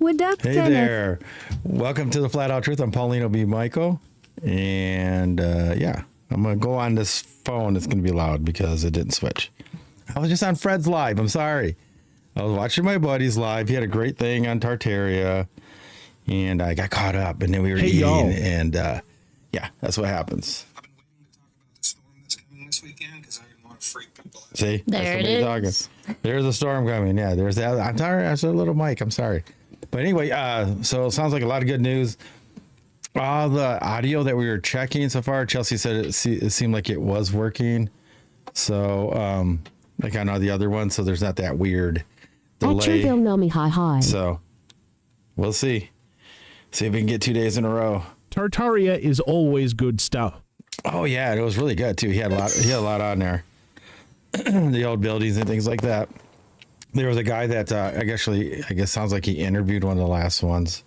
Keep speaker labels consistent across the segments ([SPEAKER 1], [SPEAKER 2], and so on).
[SPEAKER 1] Hey there. Welcome to the Flat Out Truth. I'm Paulino B Michael. And I'm going to go on this phone. It's going to be loud because it didn't switch. I was just on Fred's live. I'm sorry. I was watching my buddy's live. He had a great thing on Tartaria. And I got caught up. And then we were eating.
[SPEAKER 2] Y'all.
[SPEAKER 1] And that's what happens.
[SPEAKER 3] I've been waiting to talk about the storm that's coming this weekend because I didn't want to freak people out.
[SPEAKER 1] See?
[SPEAKER 4] There it is.
[SPEAKER 1] There's a storm coming. Yeah, there's that. I'm sorry. I said a little mic. I'm sorry. But anyway, so it sounds like a lot of good news. All the audio that we were checking so far, Chelsey said it seemed like it was working. So, like I know the other one, so there's not that weird delay.
[SPEAKER 5] Hi.
[SPEAKER 1] So, we'll see. See if we can get 2 days in a row.
[SPEAKER 2] Tartaria is always good stuff.
[SPEAKER 1] Oh yeah, it was really good too. He had a lot on there. The old buildings and things like that. There was a guy that I guess sounds like he interviewed one of the last ones.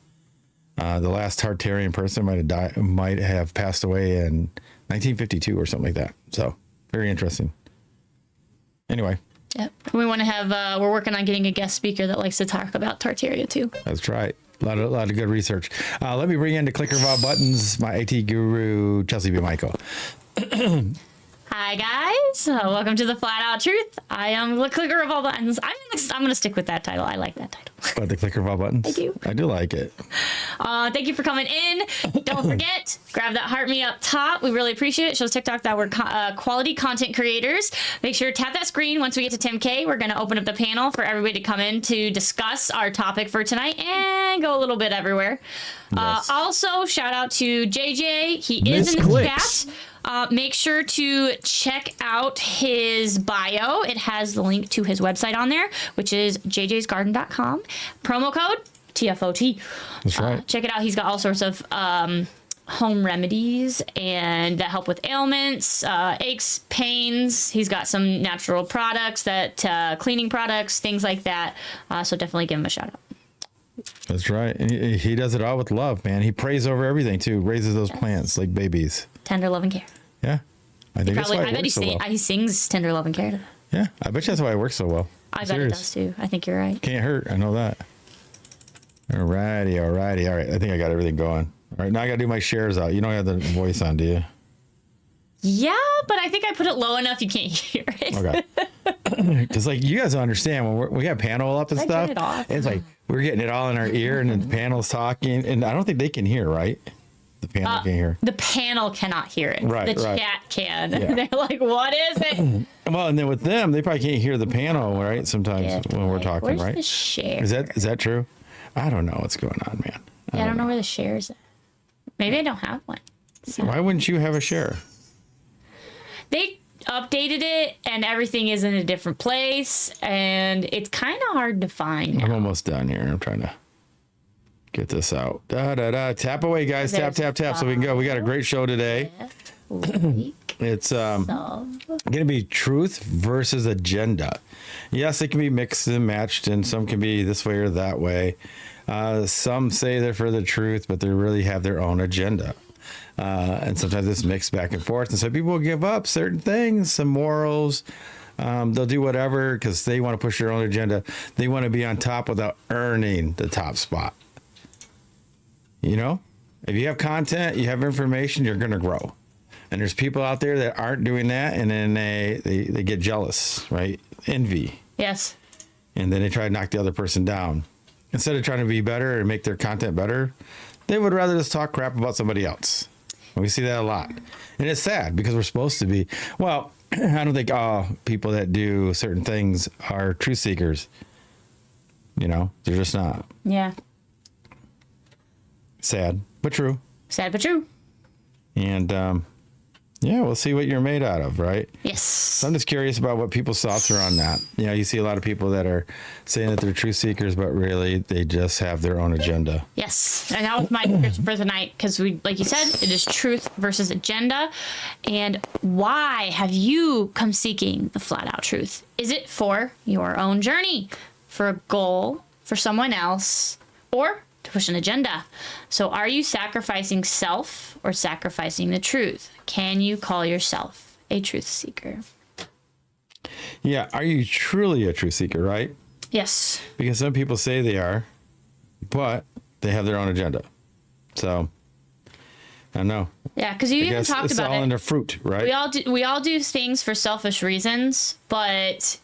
[SPEAKER 1] The last Tartarian person might have passed away in 1952 or something like that. So very interesting. Anyway.
[SPEAKER 4] Yep. We want to have, we're working on getting a guest speaker that likes to talk about Tartaria too.
[SPEAKER 1] That's right. A lot of good research. Let me bring in the clicker of all buttons, my IT guru, Chelsey B Michael.
[SPEAKER 4] Hi guys, welcome to the Flat Out Truth. I am the clicker of all buttons. I'm going to stick with that title. I like that title.
[SPEAKER 1] What, the clicker of all buttons?
[SPEAKER 4] I do
[SPEAKER 1] like it.
[SPEAKER 4] Thank you for coming in. Don't forget, grab that heart me up top. We really appreciate it. It shows TikTok that we're quality content creators. Make sure to tap that screen. Once we get to 10K, we're going to open up the panel for everybody to come in to discuss our topic for tonight and go a little bit everywhere.
[SPEAKER 1] Yes.
[SPEAKER 4] Also, shout out to JJ. He is in the chat. Make sure to check out his bio. It has the link to his website on there, which is jjsgarden.com. Promo code TFOT.
[SPEAKER 1] That's right.
[SPEAKER 4] Check it out. He's got all sorts of home remedies and that help with ailments, aches, pains. He's got some natural products, that cleaning products, things like that. So definitely give him a shout out.
[SPEAKER 1] That's right. And he does it all with love, man. He prays over everything too. Raises those plants like babies.
[SPEAKER 4] Tender love and care.
[SPEAKER 1] Yeah. I think that's why it works so well.
[SPEAKER 4] He sings tender love and care to them.
[SPEAKER 1] Yeah. I bet you that's why it works so well.
[SPEAKER 4] I bet it does too. I think you're right.
[SPEAKER 1] Can't hurt. I know that. Alrighty. All right. I think I got everything going. All right. Now I got to do my shares out. You don't have the voice on, do you?
[SPEAKER 4] Yeah, but I think I put it low enough you can't hear it.
[SPEAKER 1] Okay. Because like you guys don't understand when we got panel up and stuff.
[SPEAKER 4] Turn it off?
[SPEAKER 1] It's like we're getting it all in our ear and the panel's talking. And I don't think they can hear, right? The panel can hear.
[SPEAKER 4] The panel cannot hear it.
[SPEAKER 1] Right,
[SPEAKER 4] the
[SPEAKER 1] right.
[SPEAKER 4] chat can.
[SPEAKER 1] Yeah.
[SPEAKER 4] They're like, what is it?
[SPEAKER 1] Well, and then with them, they probably can't hear the panel, right? Sometimes when we're talking,
[SPEAKER 4] where's
[SPEAKER 1] right?
[SPEAKER 4] the share?
[SPEAKER 1] Is that true? I don't know what's going on, man.
[SPEAKER 4] I don't know where the share is at. Maybe I don't have one. So.
[SPEAKER 1] Why wouldn't you have a share?
[SPEAKER 4] They updated it and everything is in a different place and it's kind of hard to find now.
[SPEAKER 1] I'm almost done here. I'm trying to get this out. Tap away, guys. Tap. So we can go. We got a great show today. It's going to be truth versus agenda. Yes, it can be mixed and matched, and some can be this way or that way. Some say they're for the truth, but they really have their own agenda. And sometimes it's mixed back and forth. And so people will give up certain things, some morals. They'll do whatever because they want to push their own agenda. They want to be on top without earning the top spot. You know, if you have content, you have information, you're going to grow. And there's people out there that aren't doing that. And then they get jealous, right? Envy.
[SPEAKER 4] Yes.
[SPEAKER 1] And then they try to knock the other person down. Instead of trying to be better and make their content better, they would rather just talk crap about somebody else. And we see that a lot. And it's sad because we're supposed to be. Well, I don't think all people that do certain things are truth seekers. You know, they're just not.
[SPEAKER 4] Yeah.
[SPEAKER 1] Sad, but true.
[SPEAKER 4] Sad, but true.
[SPEAKER 1] And yeah, we'll see what you're made out of, right?
[SPEAKER 4] Yes.
[SPEAKER 1] So I'm just curious about what people's thoughts are on that. You know, you see a lot of people that are saying that they're truth seekers, but really they just have their own agenda.
[SPEAKER 4] Yes. And that was my description for tonight because we, like you said, it is truth versus agenda. And why have you come seeking the flat out truth? Is it for your own journey, for a goal, for someone else, or to push an agenda? So are you sacrificing self or sacrificing the truth? Can you call yourself a truth seeker?
[SPEAKER 1] Yeah. Are you truly a truth seeker, right?
[SPEAKER 4] Yes.
[SPEAKER 1] Because some people say they are, but they have their own agenda. So I don't know.
[SPEAKER 4] Yeah, because you
[SPEAKER 1] I
[SPEAKER 4] even
[SPEAKER 1] guess
[SPEAKER 4] talked
[SPEAKER 1] it's
[SPEAKER 4] about
[SPEAKER 1] all
[SPEAKER 4] it.
[SPEAKER 1] in the fruit, right?
[SPEAKER 4] We all do things for selfish reasons, but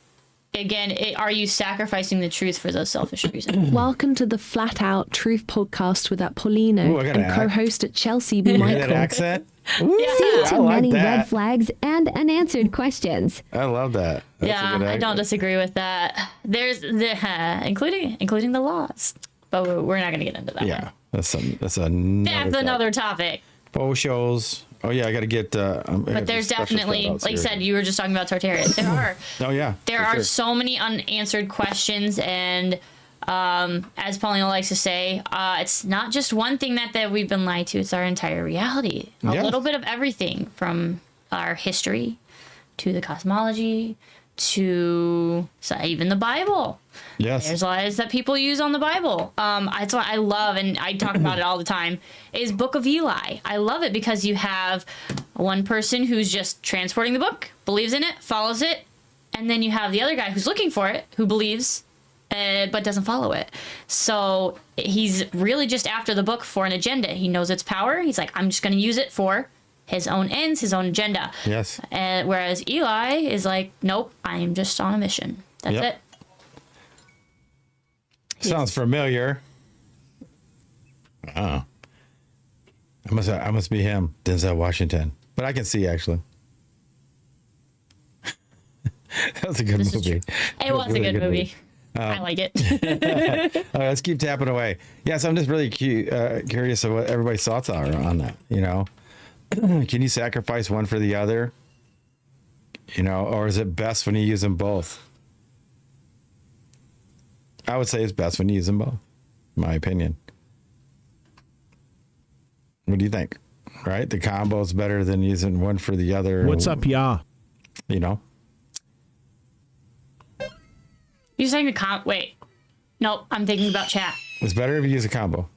[SPEAKER 4] again, are you sacrificing the truth for those selfish reasons?
[SPEAKER 5] Welcome to the Flat Out Truth podcast with that Paulino
[SPEAKER 1] Ooh, I got
[SPEAKER 5] and
[SPEAKER 1] an
[SPEAKER 5] co-host at Chelsey B
[SPEAKER 1] You hear that
[SPEAKER 5] Michael.
[SPEAKER 1] accent? Ooh,
[SPEAKER 4] Yeah.
[SPEAKER 1] I
[SPEAKER 6] Too
[SPEAKER 1] like
[SPEAKER 6] many red
[SPEAKER 1] that.
[SPEAKER 6] flags and unanswered questions.
[SPEAKER 1] I love that. That's a
[SPEAKER 4] Yeah,
[SPEAKER 1] good
[SPEAKER 4] I don't
[SPEAKER 1] accent.
[SPEAKER 4] disagree with that. There's the including the laws, but we're not going to get into that.
[SPEAKER 1] Yeah,
[SPEAKER 4] one.
[SPEAKER 1] that's
[SPEAKER 4] Another topic.
[SPEAKER 1] Faux shows. Oh yeah, I got to get.
[SPEAKER 4] But there's definitely, like you said, you were just talking about Tartaria. There are so many unanswered questions, and as Paulino likes to say, it's not just one thing that we've been lied to. It's our entire reality. A little bit of everything, from our history to the cosmology to even the Bible.
[SPEAKER 1] Yes.
[SPEAKER 4] There's lies that people use on the Bible. That's what I love, and I talk about it all the time, is Book of Eli. I love it because you have one person who's just transporting the book, believes in it, follows it, and then you have the other guy who's looking for it, who believes, but doesn't follow it. So he's really just after the book for an agenda. He knows its power. He's like, I'm just going to use it for his own ends, his own agenda.
[SPEAKER 1] Yes.
[SPEAKER 4] Whereas Eli is like, nope, I am just on a mission. That's it.
[SPEAKER 1] Sounds familiar. Oh, I must be him, Denzel Washington. But I can see actually. That was a good
[SPEAKER 4] This is
[SPEAKER 1] movie.
[SPEAKER 4] true. It was a good movie. I like it.
[SPEAKER 1] All right, let's keep tapping away. Yes, I'm just really curious of what everybody's thoughts are on that. You know, can you sacrifice one for the other? You know, or is it best when you use them both? I would say it's best when you use them both, in my opinion. What do you think? Right? The combo is better than using one for the other.
[SPEAKER 2] What's up, y'all?
[SPEAKER 1] You know?
[SPEAKER 4] You're saying the wait. Nope, I'm thinking about chat.
[SPEAKER 1] It's better if you use a combo.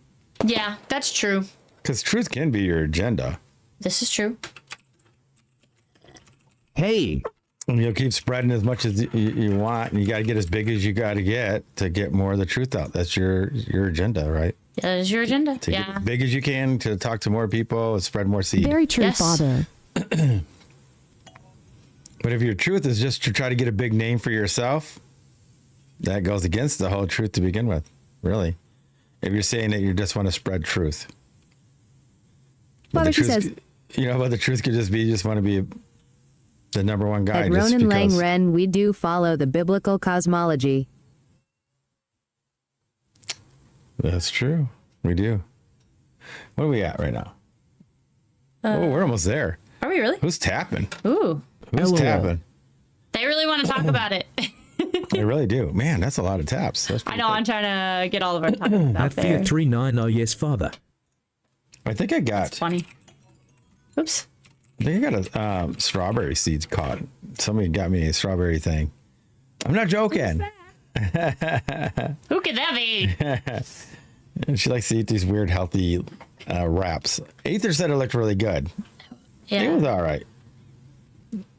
[SPEAKER 4] Yeah, that's true.
[SPEAKER 1] Because truth can be your agenda.
[SPEAKER 4] This is true.
[SPEAKER 2] Hey,
[SPEAKER 1] And you'll keep spreading as much as you want, and you got to get as big as you got to get more of the truth out. That's your agenda, right?
[SPEAKER 4] That is your agenda.
[SPEAKER 1] To get as big as you can, to talk to more people, spread more seed.
[SPEAKER 6] Very true,
[SPEAKER 4] Yes.
[SPEAKER 6] Father.
[SPEAKER 1] But if your truth is just to try to get a big name for yourself, that goes against the whole truth to begin with, really. If you're saying that you just want to spread truth.
[SPEAKER 6] Father, she
[SPEAKER 1] truth,
[SPEAKER 6] says,
[SPEAKER 1] you know, but the truth could just be you just want to be the number one guy.
[SPEAKER 6] at
[SPEAKER 1] just
[SPEAKER 6] Ronan
[SPEAKER 1] because.
[SPEAKER 6] Langren, we do follow the biblical cosmology.
[SPEAKER 1] That's true. We do. What are we at right now? Oh, we're almost there.
[SPEAKER 4] Are we really?
[SPEAKER 1] Who's tapping?
[SPEAKER 4] Ooh.
[SPEAKER 1] Who's
[SPEAKER 2] LOL.
[SPEAKER 1] tapping?
[SPEAKER 4] They really want to talk about it.
[SPEAKER 1] They really do. Man, that's a lot of taps. That's
[SPEAKER 4] I
[SPEAKER 1] pretty
[SPEAKER 4] know,
[SPEAKER 1] cool.
[SPEAKER 4] I'm trying to get all of our topics out
[SPEAKER 7] At
[SPEAKER 4] there.
[SPEAKER 7] Fiat 390, yes, Father.
[SPEAKER 1] I think I got
[SPEAKER 4] Funny. Oops.
[SPEAKER 1] a strawberry seeds caught. Somebody got me a strawberry thing. I'm not joking.
[SPEAKER 4] Who could that be?
[SPEAKER 1] And she likes to eat these weird healthy wraps. Aether said it looked really good. It was
[SPEAKER 4] Yeah,
[SPEAKER 1] all right.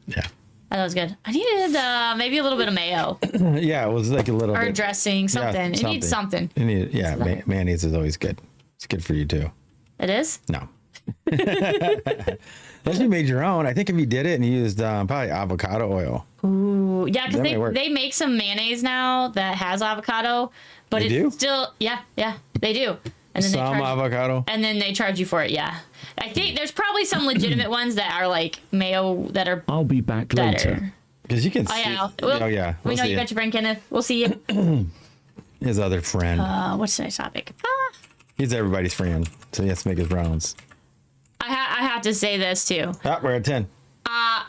[SPEAKER 1] Yeah.
[SPEAKER 4] that was good. I needed maybe a little bit of mayo
[SPEAKER 1] Yeah, it was like a little
[SPEAKER 4] or
[SPEAKER 1] bit.
[SPEAKER 4] dressing, something. It needs something.
[SPEAKER 1] It needs, yeah, mayonnaise is always good. It's good for you too.
[SPEAKER 4] It is?
[SPEAKER 1] No. Unless you made your own. I think if you did it and you used probably avocado oil.
[SPEAKER 4] Ooh, yeah, because
[SPEAKER 1] That might work.
[SPEAKER 4] they make some mayonnaise now that has avocado, but
[SPEAKER 1] They
[SPEAKER 4] it's
[SPEAKER 1] do?
[SPEAKER 4] still, yeah, they do. And then
[SPEAKER 1] Some avocado.
[SPEAKER 4] and then they charge you for it, yeah. I think there's probably some legitimate ones that are like mayo that are
[SPEAKER 2] I'll be back
[SPEAKER 4] better.
[SPEAKER 2] later.
[SPEAKER 1] Because you can
[SPEAKER 4] Oh,
[SPEAKER 1] see.
[SPEAKER 4] yeah. Well,
[SPEAKER 1] Oh, yeah.
[SPEAKER 4] we
[SPEAKER 1] We'll
[SPEAKER 4] know
[SPEAKER 1] see
[SPEAKER 4] you
[SPEAKER 1] it.
[SPEAKER 4] got your friend Kenneth. We'll see you.
[SPEAKER 1] His other friend.
[SPEAKER 4] What's today's topic?
[SPEAKER 1] He's everybody's friend. So he has to make his rounds.
[SPEAKER 4] I have to say this too.
[SPEAKER 1] Ah, we're at 10.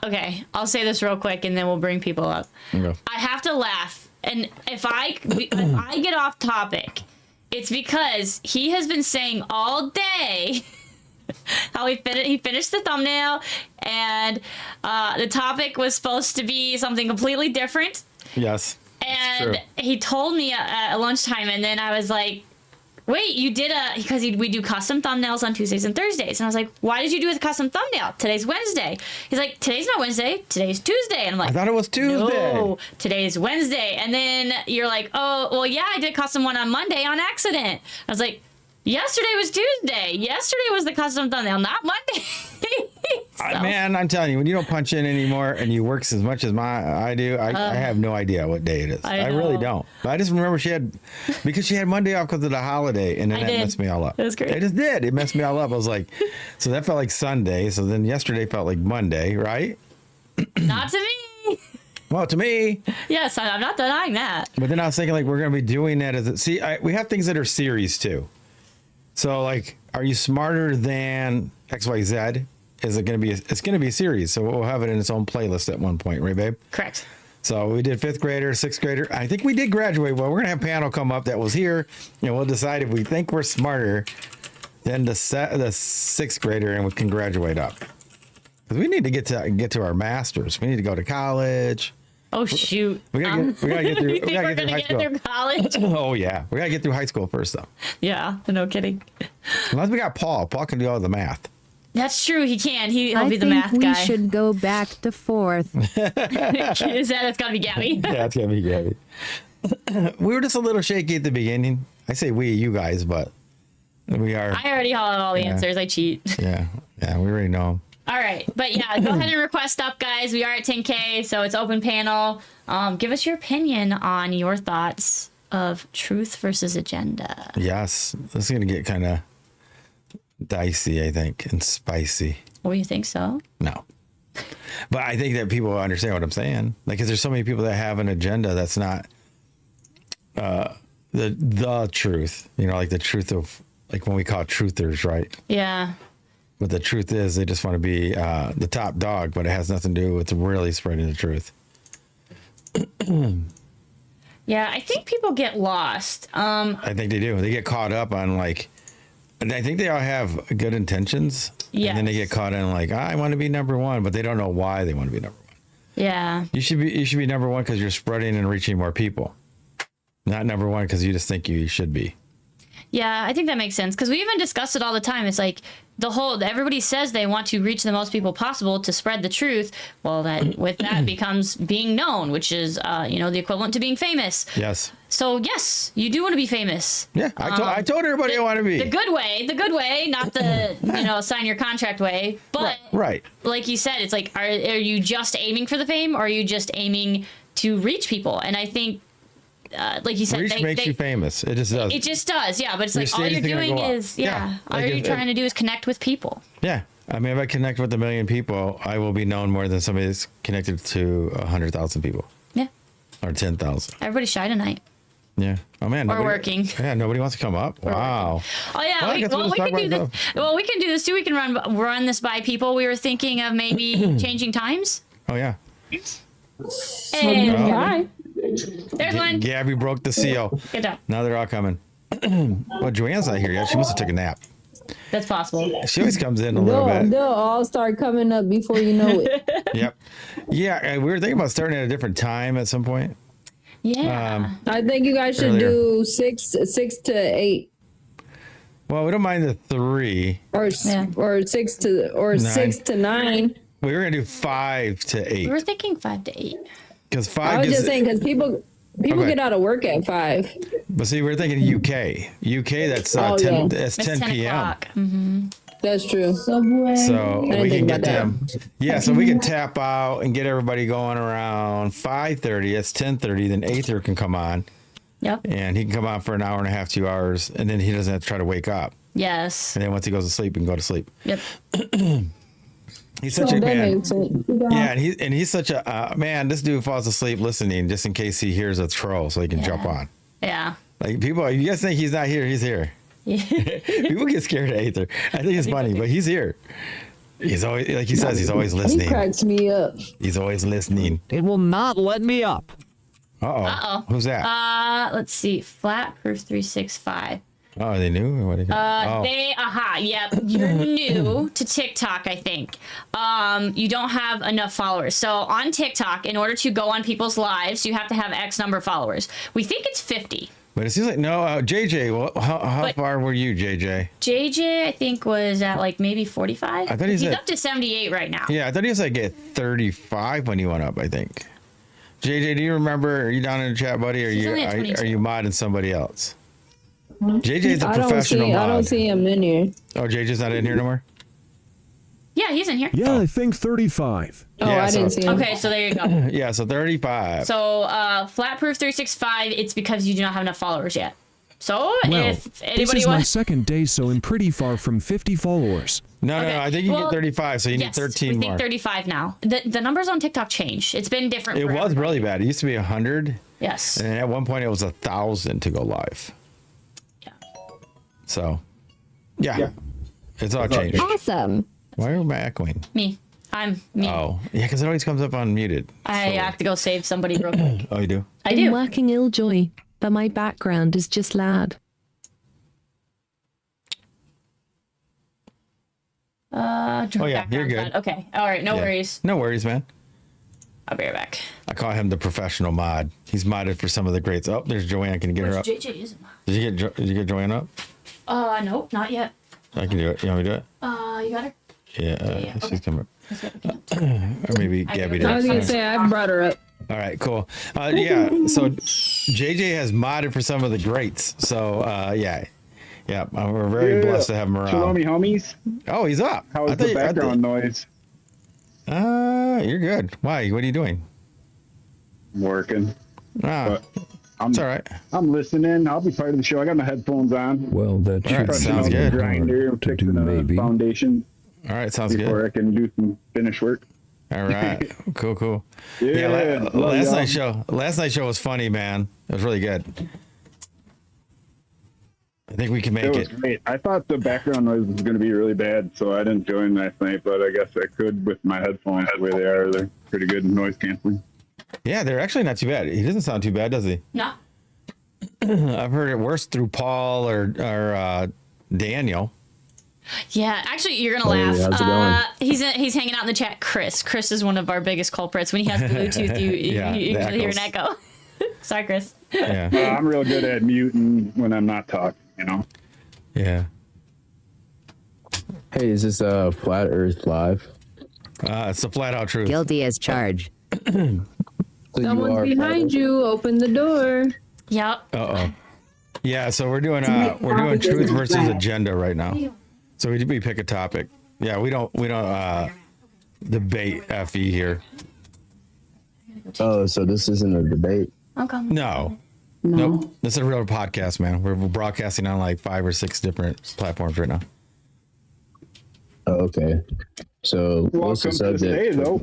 [SPEAKER 4] Okay, I'll say this real quick and then we'll bring people up.
[SPEAKER 1] Okay.
[SPEAKER 4] I have to laugh, and if I get off topic, it's because he has been saying all day how he finished the thumbnail, and the topic was supposed to be something completely different.
[SPEAKER 1] Yes.
[SPEAKER 4] And
[SPEAKER 1] true.
[SPEAKER 4] he told me at lunchtime, and then I was like, wait, you did because we do custom thumbnails on Tuesdays and Thursdays. And I was like, why did you do a custom thumbnail? Today's Wednesday. He's like, today's not Wednesday. Today's Tuesday. And I'm like,
[SPEAKER 1] I thought it was Tuesday.
[SPEAKER 4] No, today's Wednesday. And then you're like, oh, well, yeah, I did a custom one on Monday on accident. I was like, yesterday was Tuesday. Yesterday was the custom thumbnail, not Monday. So.
[SPEAKER 1] Man, I'm telling you, when you don't punch in anymore and you work as much as I do, I have no idea what day it is. I really don't. But I just remember because she had Monday off because of the holiday, and then that messed me all up.
[SPEAKER 4] It was great.
[SPEAKER 1] It just did. It messed me all up. I was like, so that felt like Sunday. So then yesterday felt like Monday, right?
[SPEAKER 4] Not to me.
[SPEAKER 1] Well, to me.
[SPEAKER 4] Yes, I'm not denying that.
[SPEAKER 1] But then I was thinking, like, we're going to be doing that we have things that are series too. So, like, are you smarter than XYZ? Is it going to be? It's going to be a series, so we'll have it in its own playlist at one point, right, babe?
[SPEAKER 4] Correct.
[SPEAKER 1] So we did 5th grader, 6th grader. I think we did graduate. Well, we're going to have a panel come up that was here, and we'll decide if we think we're smarter than the 6th grader, and we can graduate up. Because we need to get to our masters. We need to go to college.
[SPEAKER 4] Oh shoot!
[SPEAKER 1] We gotta get through.
[SPEAKER 4] You think we're gonna get through college?
[SPEAKER 1] Oh yeah, we gotta get through high school first, though.
[SPEAKER 4] Yeah, no kidding.
[SPEAKER 1] Unless we got Paul. Paul can do all the math.
[SPEAKER 4] That's true. He can. He'll be the
[SPEAKER 6] I
[SPEAKER 4] math
[SPEAKER 6] think
[SPEAKER 4] guy.
[SPEAKER 6] we should go back to 4th.
[SPEAKER 4] Is that? It's gotta be Gabby.
[SPEAKER 1] Yeah, it's gonna be Gabby. We were just a little shaky at the beginning. I say you guys, but we are.
[SPEAKER 4] I already have all the answers. I cheat.
[SPEAKER 1] Yeah, we already know.
[SPEAKER 4] All right, but yeah, go ahead and request up, guys. We are at 10K, so it's open panel. Give us your opinion on your thoughts of truth versus agenda.
[SPEAKER 1] Yes, this is gonna get kind of dicey, I think, and spicy.
[SPEAKER 4] Oh, you think so?
[SPEAKER 1] No, but I think that people understand what I'm saying. Like, because there's so many people that have an agenda that's not the truth. You know, like the truth of, like, when we call it truthers, right?
[SPEAKER 4] Yeah.
[SPEAKER 1] But the truth is, they just want to be the top dog, but it has nothing to do with really spreading the truth.
[SPEAKER 4] Yeah, I think people get lost.
[SPEAKER 1] I think they do. They get caught up on, like, and I think they all have good intentions.
[SPEAKER 4] Yes.
[SPEAKER 1] And then they get caught in, like, I want to be number one, but they don't know why they want to be number one.
[SPEAKER 4] Yeah.
[SPEAKER 1] You should be number one because you're spreading and reaching more people. Not number one because you just think you should be.
[SPEAKER 4] Yeah, I think that makes sense because we even discuss it all the time. It's like everybody says they want to reach the most people possible to spread the truth. Well, that becomes being known, which is the equivalent to being famous.
[SPEAKER 1] Yes.
[SPEAKER 4] So yes, you do want to be famous.
[SPEAKER 1] Yeah, I told everybody I want to be
[SPEAKER 4] the good way, not the sign your contract way. But
[SPEAKER 1] right.
[SPEAKER 4] Like you said, it's like, are you just aiming for the fame, or are you just aiming to reach people? And I think. Like you said,
[SPEAKER 1] Reach makes you famous. It just does.
[SPEAKER 4] It just does, yeah. But it's
[SPEAKER 1] Your
[SPEAKER 4] like all you're
[SPEAKER 1] status is gonna
[SPEAKER 4] doing
[SPEAKER 1] go up.
[SPEAKER 4] is, all
[SPEAKER 1] Like
[SPEAKER 4] you're trying to do is connect with people.
[SPEAKER 1] Yeah. I mean, if I connect with 1 million people, I will be known more than somebody that's connected to 100,000 people.
[SPEAKER 4] Yeah.
[SPEAKER 1] Or 10,000.
[SPEAKER 4] Everybody's shy tonight.
[SPEAKER 1] Yeah. Oh man.
[SPEAKER 4] We're working.
[SPEAKER 1] Yeah. Nobody wants to come up. Wow.
[SPEAKER 4] Oh yeah.
[SPEAKER 1] Well, I guess we'll
[SPEAKER 4] we
[SPEAKER 1] just
[SPEAKER 4] can do
[SPEAKER 1] talk
[SPEAKER 4] this.
[SPEAKER 1] about
[SPEAKER 4] Well, we can do this too. We can run this by people. We were thinking of maybe changing times.
[SPEAKER 1] Oh yeah.
[SPEAKER 4] Hey,
[SPEAKER 1] Well,
[SPEAKER 4] there's one.
[SPEAKER 1] Gabby broke the seal.
[SPEAKER 4] Good job.
[SPEAKER 1] Now they're all coming. Well, Joanne's not here yet. She must have took a nap.
[SPEAKER 4] That's possible.
[SPEAKER 1] She always comes in a little bit.
[SPEAKER 7] They'll all start coming up before you know it.
[SPEAKER 1] Yep. Yeah, we were thinking about starting at a different time at some point.
[SPEAKER 4] Yeah.
[SPEAKER 7] I think you guys should
[SPEAKER 1] Earlier.
[SPEAKER 7] do 6 to 8
[SPEAKER 1] Well, we don't mind the 3.
[SPEAKER 7] or 6 to 9.
[SPEAKER 1] We were gonna do 5 to 8
[SPEAKER 4] we were thinking 5 to 8.
[SPEAKER 1] because 5
[SPEAKER 7] I was
[SPEAKER 1] gives.
[SPEAKER 7] just saying because people
[SPEAKER 1] Okay.
[SPEAKER 7] get out of work at 5.
[SPEAKER 1] But see, we're thinking UK. UK, that's 10.
[SPEAKER 7] yeah.
[SPEAKER 1] That's
[SPEAKER 4] It's
[SPEAKER 1] 10 p.m.
[SPEAKER 4] o'clock.
[SPEAKER 7] That's true.
[SPEAKER 1] So
[SPEAKER 7] didn't
[SPEAKER 1] we can
[SPEAKER 7] think
[SPEAKER 1] get
[SPEAKER 7] about
[SPEAKER 1] them. Yeah, so we can tap out and get everybody going around 5:30. It's 10:30. Then Aether can come on,
[SPEAKER 4] Yep.
[SPEAKER 1] and he can come on for an hour and a half, 2 hours, and then he doesn't have to try to wake up.
[SPEAKER 4] Yes.
[SPEAKER 1] And then once he goes to sleep, he can go to sleep.
[SPEAKER 4] Yep.
[SPEAKER 1] He's such a
[SPEAKER 7] That
[SPEAKER 1] man.
[SPEAKER 7] makes sense.
[SPEAKER 1] Yeah, and he's such a man. This dude falls asleep listening just in case he hears a troll, so he can jump on.
[SPEAKER 4] Yeah.
[SPEAKER 1] Like people, you guys think he's not here? He's here. People get scared of Aether. I think it's funny, but he's here. He's always, like he says, he's always
[SPEAKER 7] He
[SPEAKER 1] listening.
[SPEAKER 7] cracks me up.
[SPEAKER 1] He's always listening.
[SPEAKER 2] It will not let me up.
[SPEAKER 4] Uh-oh.
[SPEAKER 1] Who's that?
[SPEAKER 4] Let's see. Flatproof 365.
[SPEAKER 1] Oh, they knew? Or what?
[SPEAKER 4] Yep. You're new to TikTok, I think. You don't have enough followers. So on TikTok, in order to go on people's lives, you have to have X number of followers. We think it's 50.
[SPEAKER 1] But it seems like no, JJ. Well, how
[SPEAKER 4] But-
[SPEAKER 1] far were you, JJ?
[SPEAKER 4] JJ, I think, was at like maybe 45.
[SPEAKER 1] I thought he's
[SPEAKER 4] he's
[SPEAKER 1] at-
[SPEAKER 4] up to 78 right now.
[SPEAKER 1] Yeah, I thought he was like at 35 when he went up. I think. JJ, do you remember? Are you down in the chat, buddy? Or
[SPEAKER 4] He's only at
[SPEAKER 1] are
[SPEAKER 4] 22.
[SPEAKER 1] you modding somebody else? JJ's a
[SPEAKER 7] I don't
[SPEAKER 1] professional
[SPEAKER 7] see.
[SPEAKER 1] mod.
[SPEAKER 7] I don't see him in here.
[SPEAKER 1] Oh, JJ's not in here no more.
[SPEAKER 4] Yeah, he's in here.
[SPEAKER 8] Yeah, I think 35.
[SPEAKER 7] Oh,
[SPEAKER 1] Yeah,
[SPEAKER 7] I didn't
[SPEAKER 1] so-
[SPEAKER 7] see him.
[SPEAKER 4] Okay, so there you go.
[SPEAKER 1] Yeah, so 35.
[SPEAKER 4] So, Flatproof365, it's because you do not have enough followers yet. So,
[SPEAKER 8] Well,
[SPEAKER 4] if
[SPEAKER 8] this
[SPEAKER 4] anybody
[SPEAKER 8] is my
[SPEAKER 4] wants.
[SPEAKER 8] second day, so I'm pretty far from 50 followers.
[SPEAKER 1] No,
[SPEAKER 4] Okay,
[SPEAKER 1] I think you
[SPEAKER 4] well,
[SPEAKER 1] get 35, so you need
[SPEAKER 4] Yes,
[SPEAKER 1] 13
[SPEAKER 4] we
[SPEAKER 1] more.
[SPEAKER 4] think 35 now. The numbers on TikTok changed. It's been different.
[SPEAKER 1] It
[SPEAKER 4] for
[SPEAKER 1] was
[SPEAKER 4] everybody.
[SPEAKER 1] really bad. It used to be 100,
[SPEAKER 4] Yes.
[SPEAKER 1] and at one point it was 1,000 to go live.
[SPEAKER 4] Yeah.
[SPEAKER 1] So, yeah. It's all changed.
[SPEAKER 6] Awesome.
[SPEAKER 1] Why am I echoing?
[SPEAKER 4] Me. I'm me.
[SPEAKER 1] Oh, yeah, because it always comes up unmuted.
[SPEAKER 4] I have to go save somebody real quick.
[SPEAKER 1] Oh, you do?
[SPEAKER 4] I
[SPEAKER 5] I'm
[SPEAKER 4] do.
[SPEAKER 5] working ill-joy, but my background is just loud.
[SPEAKER 1] Oh, yeah, you're good.
[SPEAKER 4] Okay. All right. No
[SPEAKER 1] Yeah.
[SPEAKER 4] worries.
[SPEAKER 1] No worries, man.
[SPEAKER 4] I'll be right back.
[SPEAKER 1] I call him the professional mod. He's modded for some of the greats. Oh, there's Joanne. Can you get her up?
[SPEAKER 4] JJ isn't.
[SPEAKER 1] Did you get Joanne up?
[SPEAKER 4] Nope, not yet.
[SPEAKER 1] I can do it. You want me to do it?
[SPEAKER 4] You got her?
[SPEAKER 1] Yeah,
[SPEAKER 4] okay.
[SPEAKER 1] she's coming up.
[SPEAKER 4] Let's get the count.
[SPEAKER 1] Or maybe Gabby
[SPEAKER 7] I was gonna
[SPEAKER 1] does.
[SPEAKER 7] say I brought her up.
[SPEAKER 1] All right, cool. Yeah, so JJ has modded for some of the greats. So, yeah. Yeah, we're very blessed to have him around.
[SPEAKER 9] Shalom, homies.
[SPEAKER 1] Oh, he's up.
[SPEAKER 9] How's the background noise?
[SPEAKER 1] You're good. Why? What are you doing?
[SPEAKER 9] I'm working.
[SPEAKER 1] Ah,
[SPEAKER 9] I'm,
[SPEAKER 1] it's all right.
[SPEAKER 9] I'm listening. I'll be part of the show. I got my headphones on.
[SPEAKER 8] Well, that
[SPEAKER 1] All right,
[SPEAKER 8] should
[SPEAKER 1] sounds
[SPEAKER 8] be
[SPEAKER 1] good.
[SPEAKER 9] Grinder,
[SPEAKER 8] hard to
[SPEAKER 9] fixing
[SPEAKER 8] do,
[SPEAKER 9] the
[SPEAKER 8] maybe.
[SPEAKER 9] foundation
[SPEAKER 1] All right, sounds
[SPEAKER 9] before
[SPEAKER 1] good.
[SPEAKER 9] I can do some finish work.
[SPEAKER 1] All right, cool.
[SPEAKER 9] Yeah, love
[SPEAKER 1] last
[SPEAKER 9] y'all.
[SPEAKER 1] night's show was funny, man. It was really good. I think we can make
[SPEAKER 9] It was
[SPEAKER 1] it.
[SPEAKER 9] great. I thought the background noise was going to be really bad, so I didn't join last night, but I guess I could with my headphones the way they are. They're pretty good noise canceling.
[SPEAKER 1] Yeah, they're actually not too bad. He doesn't sound too bad, does he?
[SPEAKER 4] No.
[SPEAKER 1] I've heard it worse through Paul or Daniel.
[SPEAKER 4] Yeah, actually, you're gonna laugh.
[SPEAKER 2] yeah, how's it going?
[SPEAKER 4] He's hanging out in the chat. Chris is one of our biggest culprits. When he has Bluetooth, you
[SPEAKER 1] Yeah,
[SPEAKER 4] you
[SPEAKER 1] the
[SPEAKER 4] usually hear an
[SPEAKER 1] echoes.
[SPEAKER 4] echo. Sorry, Chris.
[SPEAKER 1] Yeah,
[SPEAKER 9] I'm real good at muting when I'm not talking, you know?
[SPEAKER 1] yeah.
[SPEAKER 2] Hey, is this Flat Earth Live?
[SPEAKER 1] It's the flat out truth.
[SPEAKER 6] Guilty as charged.
[SPEAKER 2] So
[SPEAKER 7] Someone's behind you. Open the door.
[SPEAKER 4] Yep.
[SPEAKER 1] Uh-oh. Yeah, so we're doing truth versus agenda right now. So we pick a topic. Yeah, we don't debate FE here.
[SPEAKER 2] Oh, so this isn't a debate?
[SPEAKER 4] Okay.
[SPEAKER 1] No. Nope. This is a real podcast, man. We're broadcasting on like 5 or 6 different platforms right now.
[SPEAKER 2] Oh, okay. So what's the
[SPEAKER 9] Welcome to
[SPEAKER 2] subject?
[SPEAKER 9] stay, though.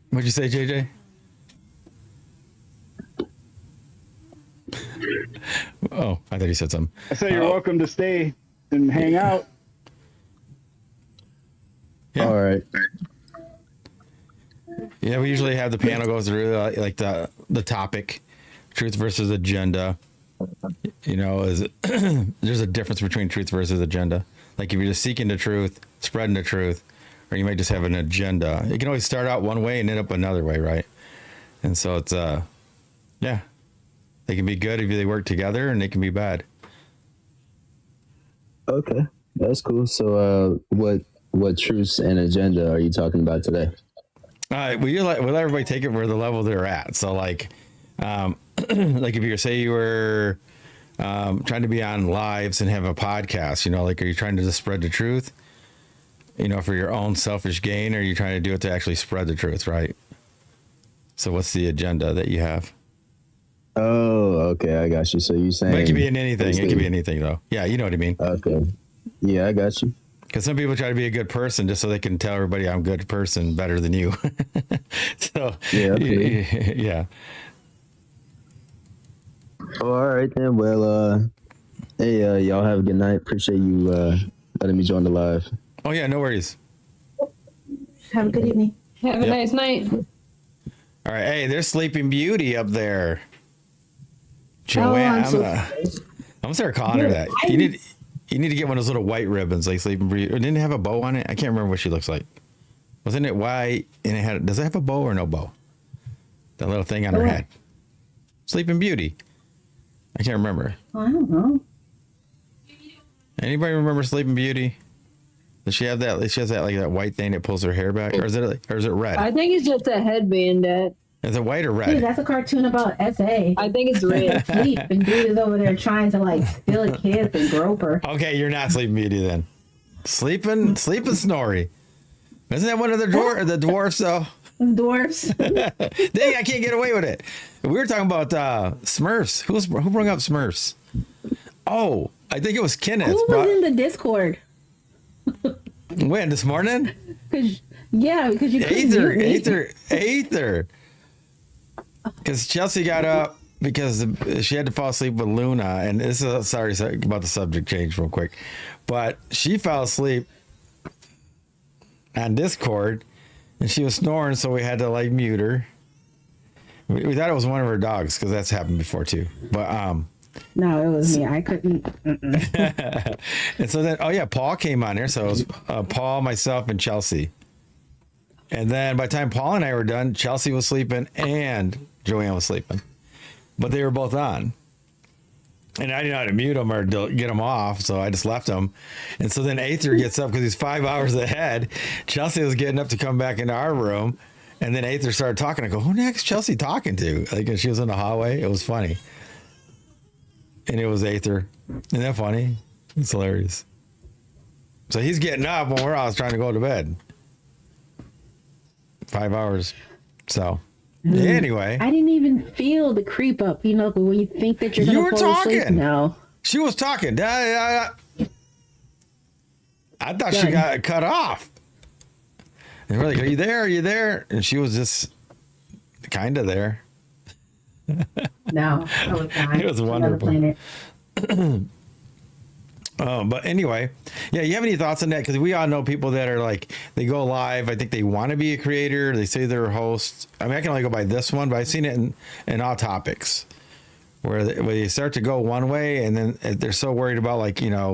[SPEAKER 1] What'd you say, JJ? Oh, I thought he said something.
[SPEAKER 9] I say you're welcome to stay and hang out.
[SPEAKER 1] Yeah.
[SPEAKER 2] All right.
[SPEAKER 1] Yeah, we usually have the panel goes through like the topic, truth versus agenda. You know, there's a difference between truth versus agenda. Like if you're just seeking the truth, spreading the truth, or you might just have an agenda. It can always start out one way and end up another way, right? And so it's yeah, they can be good if they work together, and they can be bad.
[SPEAKER 2] Okay, that's cool. So what truths and agenda are you talking about today?
[SPEAKER 1] We let everybody take it where the level they're at. So like if you were trying to be on lives and have a podcast, you know, like, are you trying to just spread the truth, you know, for your own selfish gain, or are you trying to do it to actually spread the truth, right? So what's the agenda that you have?
[SPEAKER 2] Oh, okay, I got you. So you saying
[SPEAKER 1] But it can be in anything. It can be anything, though. Yeah, you know what I mean.
[SPEAKER 2] Okay. Yeah, I got you.
[SPEAKER 1] Because some people try to be a good person just so they can tell everybody I'm a good person better than you. So
[SPEAKER 2] Yeah, okay.
[SPEAKER 1] yeah.
[SPEAKER 2] Oh, all right then. Well, hey, y'all have a good night. Appreciate you letting me join the live.
[SPEAKER 1] Oh yeah, no worries.
[SPEAKER 7] Have a good evening. Have a
[SPEAKER 1] Yep.
[SPEAKER 7] nice night.
[SPEAKER 1] All right. Hey, there's Sleeping Beauty up there.
[SPEAKER 7] Oh,
[SPEAKER 1] Joanne,
[SPEAKER 7] I'm so
[SPEAKER 1] I'm gonna start calling her that. You need to get one of those little white ribbons like Sleeping Beauty. Or didn't it have a bow on it? I can't remember what she looks like. Wasn't it white and does it have a bow or no bow? That little thing on her head. Sleeping Beauty. I can't remember.
[SPEAKER 7] I don't know.
[SPEAKER 1] Anybody remember Sleeping Beauty? Does she have that? She has that like that white thing that pulls her hair back, or is it red?
[SPEAKER 7] I think it's just a headband that.
[SPEAKER 1] Is it white or
[SPEAKER 10] Dude,
[SPEAKER 1] red?
[SPEAKER 10] that's a cartoon about SA.
[SPEAKER 7] I think it's red.
[SPEAKER 10] Sleep and dude is over there trying to like steal a kiss and grope her.
[SPEAKER 1] Okay, you're not Sleeping Beauty then. Sleeping Snorri. Isn't that one of the dwarfs though?
[SPEAKER 10] Dwarfs.
[SPEAKER 1] Dang, I can't get away with it. We were talking about Smurfs. Who brought up Smurfs? Oh, I think it was Kenneth.
[SPEAKER 10] Who was in the Discord?
[SPEAKER 1] When, this morning?
[SPEAKER 10] Because you couldn't mute me.
[SPEAKER 1] Aether. Because Chelsey got up because she had to fall asleep with Luna, and this is sorry about the subject change real quick, but she fell asleep on Discord, and she was snoring, so we had to like mute her. We thought it was one of her dogs because that's happened before too, but
[SPEAKER 10] No, it was me. I couldn't.
[SPEAKER 1] And so then, Paul came on there. So it was Paul, myself, and Chelsey. And then by the time Paul and I were done, Chelsey was sleeping and Joanne was sleeping. But they were both on. And I didn't know how to mute them or get them off, so I just left them. And so then Aether gets up because he's 5 hours ahead. Chelsey was getting up to come back into our room. And then Aether started talking. I go, who the heck's Chelsey talking to? Like, and she was in the hallway. It was funny. And it was Aether. Isn't that funny? It's hilarious. So he's getting up when we're all trying to go to bed. 5 hours. So anyway.
[SPEAKER 10] I didn't even feel the creep up, but when you think that you're going to fall asleep.
[SPEAKER 1] Talking.
[SPEAKER 10] No.
[SPEAKER 1] She was talking. I thought she got cut off. And we're like, are you there? Are you there? And she was just kind of there.
[SPEAKER 10] No, I was not.
[SPEAKER 1] It was wonderful. But anyway, you have any thoughts on that? Because we all know people that are like, they go live. I think they want to be a creator. They say they're a host. I mean, I can only go by this one, but I've seen it in all topics where they start to go one way and then they're so worried about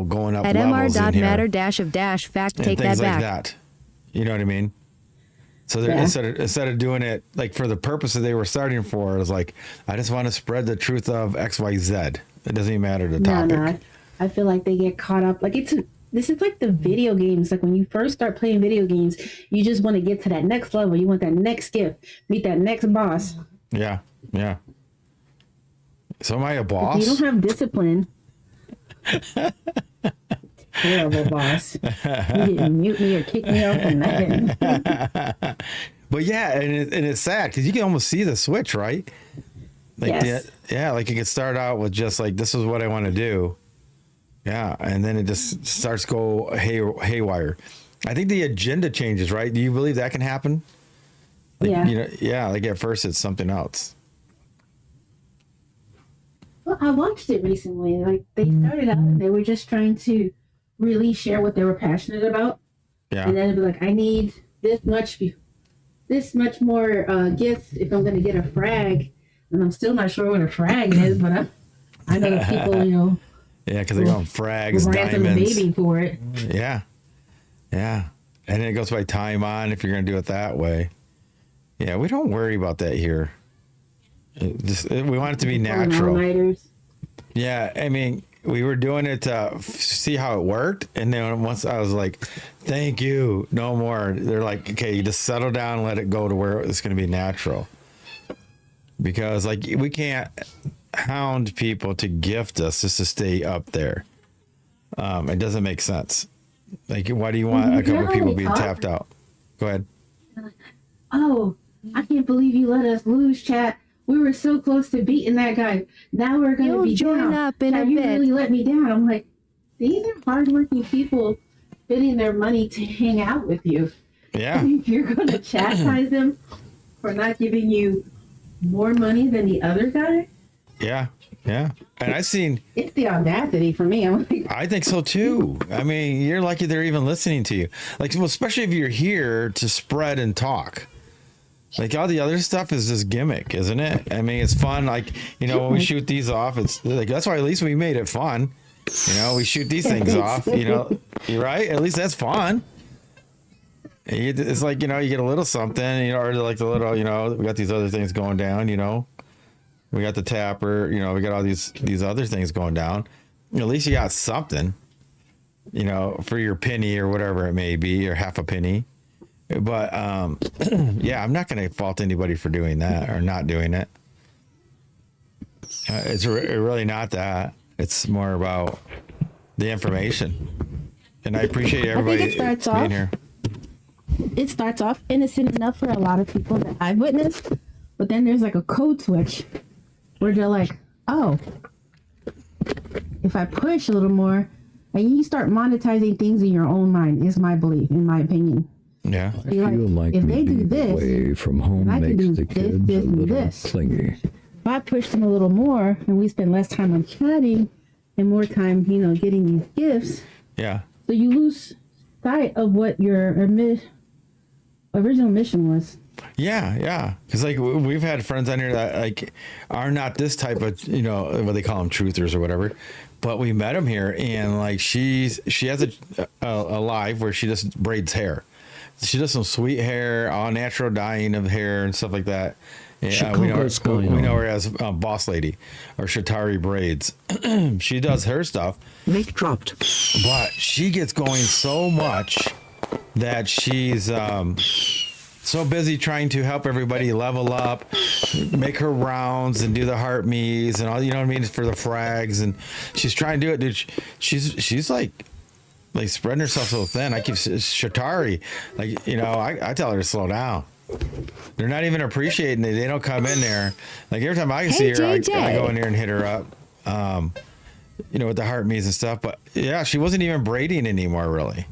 [SPEAKER 1] going up
[SPEAKER 6] At
[SPEAKER 1] levels
[SPEAKER 6] mr.matter-of-fact, take that back.
[SPEAKER 1] Like that. You know what I mean? So instead of doing it like for the purpose that they were starting for, it was like, I just want to spread the truth of XYZ. It doesn't even matter the topic.
[SPEAKER 10] No, I feel like they get caught up. Like this is like the video games. Like when you first start playing video games, you just want to get to that next level. You want that next gift, meet that next boss.
[SPEAKER 1] Yeah. So am I a boss?
[SPEAKER 10] If you don't have discipline. Terrible boss. You didn't mute me or kick me off or nothing.
[SPEAKER 1] But yeah, and it's sad because you can almost see the switch, right? Like
[SPEAKER 10] yes.
[SPEAKER 1] Like it could start out with just like, this is what I want to do. Yeah, and then it just starts go haywire. I think the agenda changes, right? Do you believe that can happen?
[SPEAKER 10] Yeah.
[SPEAKER 1] Like at first it's something else.
[SPEAKER 10] Well, I watched it recently. Like they started out and they were just trying to really share what they were passionate about.
[SPEAKER 1] Yeah.
[SPEAKER 10] And then it'd be like, I need this much more gifts if I'm going to get a frag. And I'm still not sure what a frag is, but I know that people,
[SPEAKER 1] Yeah, because they're going frags,
[SPEAKER 10] ransom
[SPEAKER 1] diamonds.
[SPEAKER 10] baby for it.
[SPEAKER 1] Yeah. And then it goes by time on if you're going to do it that way. Yeah, we don't worry about that here. We want it to be natural.
[SPEAKER 10] All-nighters.
[SPEAKER 1] Yeah, I mean, we were doing it to see how it worked. And then once I was like, thank you, no more. They're like, okay, you just settle down and let it go to where it's going to be natural. Because like we can't hound people to gift us just to stay up there. It doesn't make sense. Like, why do you want a couple of people being tapped out? Go ahead.
[SPEAKER 10] Oh, I can't believe you let us lose, chat. We were so close to beating that guy. Now we're going to be
[SPEAKER 6] join
[SPEAKER 10] down.
[SPEAKER 6] up in
[SPEAKER 10] Chat,
[SPEAKER 6] a
[SPEAKER 10] you
[SPEAKER 6] bit.
[SPEAKER 10] really let me down. I'm like, these are hardworking people spending their money to hang out with you.
[SPEAKER 1] Yeah.
[SPEAKER 10] If you're going to chastise them for not giving you more money than the other guy?
[SPEAKER 1] Yeah. And I've seen...
[SPEAKER 10] It's the audacity for me. I'm like...
[SPEAKER 1] I think so too. I mean, you're lucky they're even listening to you. Like, well, especially if you're here to spread and talk. Like, all the other stuff is just gimmick, isn't it? I mean, it's fun. Like, when we shoot these off, it's like, that's why at least we made it fun. We shoot these things off, you're right? At least that's fun. It's like, you get a little something, or like the little, we got these other things going down, We got the tapper. You know, we got all these other things going down. At least you got something, you know, for your penny or whatever it may be, or half a penny. But yeah, I'm not going to fault anybody for doing that or not doing it. It's really not that. It's more about the information. And I appreciate everybody being here.
[SPEAKER 10] It starts off innocent enough for a lot of people that I've witnessed, but then there's like a code switch where they're like, oh, if I push a little more, and you start monetizing things in your own mind, is my belief, in my opinion.
[SPEAKER 1] Yeah.
[SPEAKER 11] I feel like
[SPEAKER 10] if they do
[SPEAKER 11] being
[SPEAKER 10] this,
[SPEAKER 11] away from home
[SPEAKER 10] I can
[SPEAKER 11] makes
[SPEAKER 10] do
[SPEAKER 11] the
[SPEAKER 10] this,
[SPEAKER 11] kids
[SPEAKER 10] this,
[SPEAKER 11] a
[SPEAKER 10] and
[SPEAKER 11] little
[SPEAKER 10] this.
[SPEAKER 11] clingy.
[SPEAKER 10] If I push them a little more and we spend less time on chatting and more time, you know, getting these gifts,
[SPEAKER 1] Yeah.
[SPEAKER 10] so you lose sight of what your original mission was.
[SPEAKER 1] Yeah. Because like we've had friends on here that like are not this type of, you know, what they call them, truthers or whatever. But we met them here, and like she has a live where she just braids hair. She does some sweet hair, all natural dyeing of hair and stuff like that. Yeah, we know her as Boss Lady or Shatari Braids. She does her stuff.
[SPEAKER 12] Mic dropped.
[SPEAKER 1] But she gets going so much that she's so busy trying to help everybody level up, make her rounds and do the heart me's and all, you know what I mean, for the frags. And she's trying to do it, dude. She's like spreading herself so thin. I keep Shatari, like, you know, I tell her to slow down. They're not even appreciating it. They don't come in there. Like every time I see her, I go in there and hit her up, you know, with the heart me's and stuff. But yeah, she wasn't even braiding anymore, really.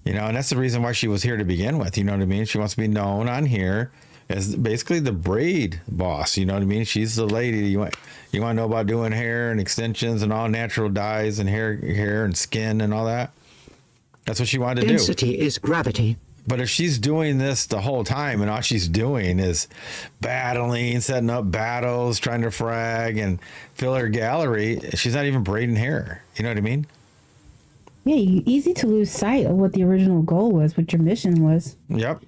[SPEAKER 1] You know, and that's the reason why she was here to begin with. You know what I mean? She wants to be known on here as basically the braid boss. You know what I mean? She's the lady you want to know about doing hair and extensions and all natural dyes and hair and skin and all that. That's what she wanted to do.
[SPEAKER 12] Density is gravity.
[SPEAKER 1] But if she's doing this the whole time and all she's doing is battling, setting up battles, trying to frag and fill her gallery, she's not even braiding hair. You know what I mean?
[SPEAKER 10] Yeah, easy to lose sight of what the original goal was, what your mission was.
[SPEAKER 1] Yep.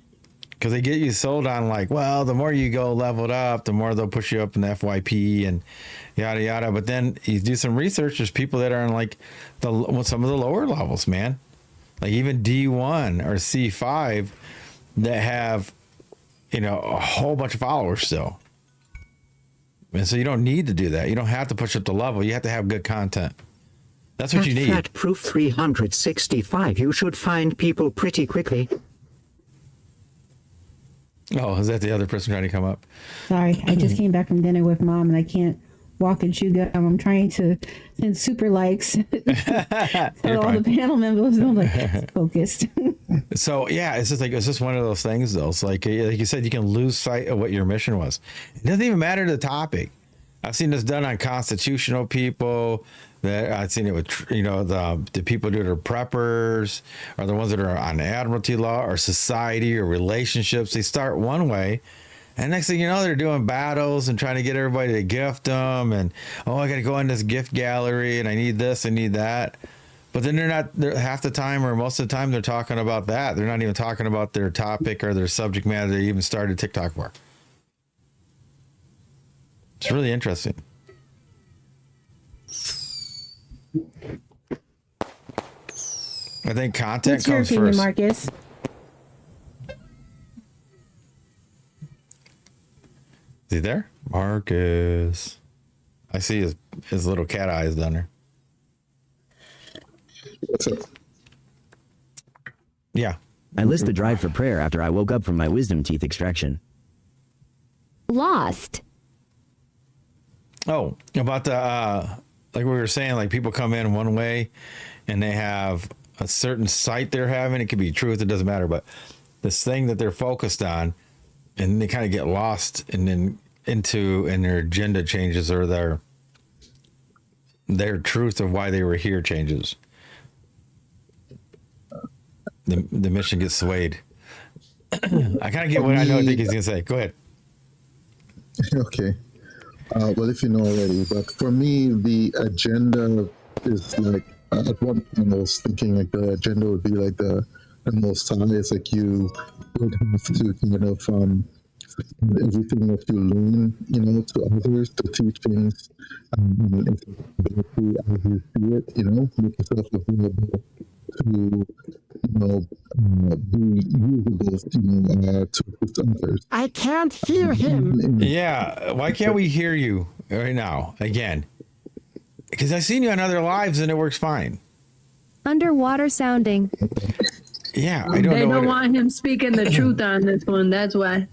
[SPEAKER 1] Because they get you sold on like, well, the more you go leveled up, the more they'll push you up in the FYP and yada, yada. But then you do some research, there's people that are in like some of the lower levels, man. Like even D1 or C5 that have, you know, a whole bunch of followers still. And so you don't need to do that. You don't have to push up the level. You have to have good content. That's what you need.
[SPEAKER 12] Fat Proof 365. You should find people pretty quickly.
[SPEAKER 1] Oh, is that the other person trying to come up?
[SPEAKER 10] Sorry, I just came back from dinner with Mom and I can't walk and chew gum. I'm trying to send super likes to all the panel members. I'm like focused.
[SPEAKER 1] So yeah, it's just one of those things though. It's like you said, you can lose sight of what your mission was. It doesn't even matter the topic. I've seen this done on constitutional people. That I've seen it with, you know, the people that are preppers or the ones that are on admiralty law or society or relationships. They start one way, and next thing you know, they're doing battles and trying to get everybody to gift them. And I got to go in this gift gallery, and I need this, I need that. But then they're half the time or most of the time they're talking about that. They're not even talking about their topic or their subject matter they even started TikTok for. It's really interesting. I think content
[SPEAKER 10] What's your
[SPEAKER 1] comes
[SPEAKER 10] opinion,
[SPEAKER 1] first.
[SPEAKER 10] Marcus?
[SPEAKER 1] Is he there? Marcus. I see his little cat eyes down there.
[SPEAKER 3] What's up?
[SPEAKER 1] Yeah.
[SPEAKER 13] I missed the drive for prayer after I woke up from my wisdom teeth extraction.
[SPEAKER 6] Lost.
[SPEAKER 1] Oh, about the like we were saying, like people come in one way and they have a certain site they're having. It could be truth, it doesn't matter, but this thing that they're focused on, and they kind of get lost and then and their agenda changes or their truth of why they were here changes. The mission gets swayed. I kind of get what I think he's gonna say. Go ahead.
[SPEAKER 3] Okay. Well, if you know already, but for me, the agenda is like, at one point I was thinking like the agenda would be like the most high. It's like you would have to kind of everything that you learn, to others, the teachings, and ability as you see it, make yourself available to, be usable, to assist others.
[SPEAKER 12] I can't hear him.
[SPEAKER 1] Yeah, why can't we hear you right now again? Because I've seen you on other lives and it works fine.
[SPEAKER 6] Underwater sounding.
[SPEAKER 1] Yeah, I don't know.
[SPEAKER 7] They don't want him speaking the truth on this one. That's why.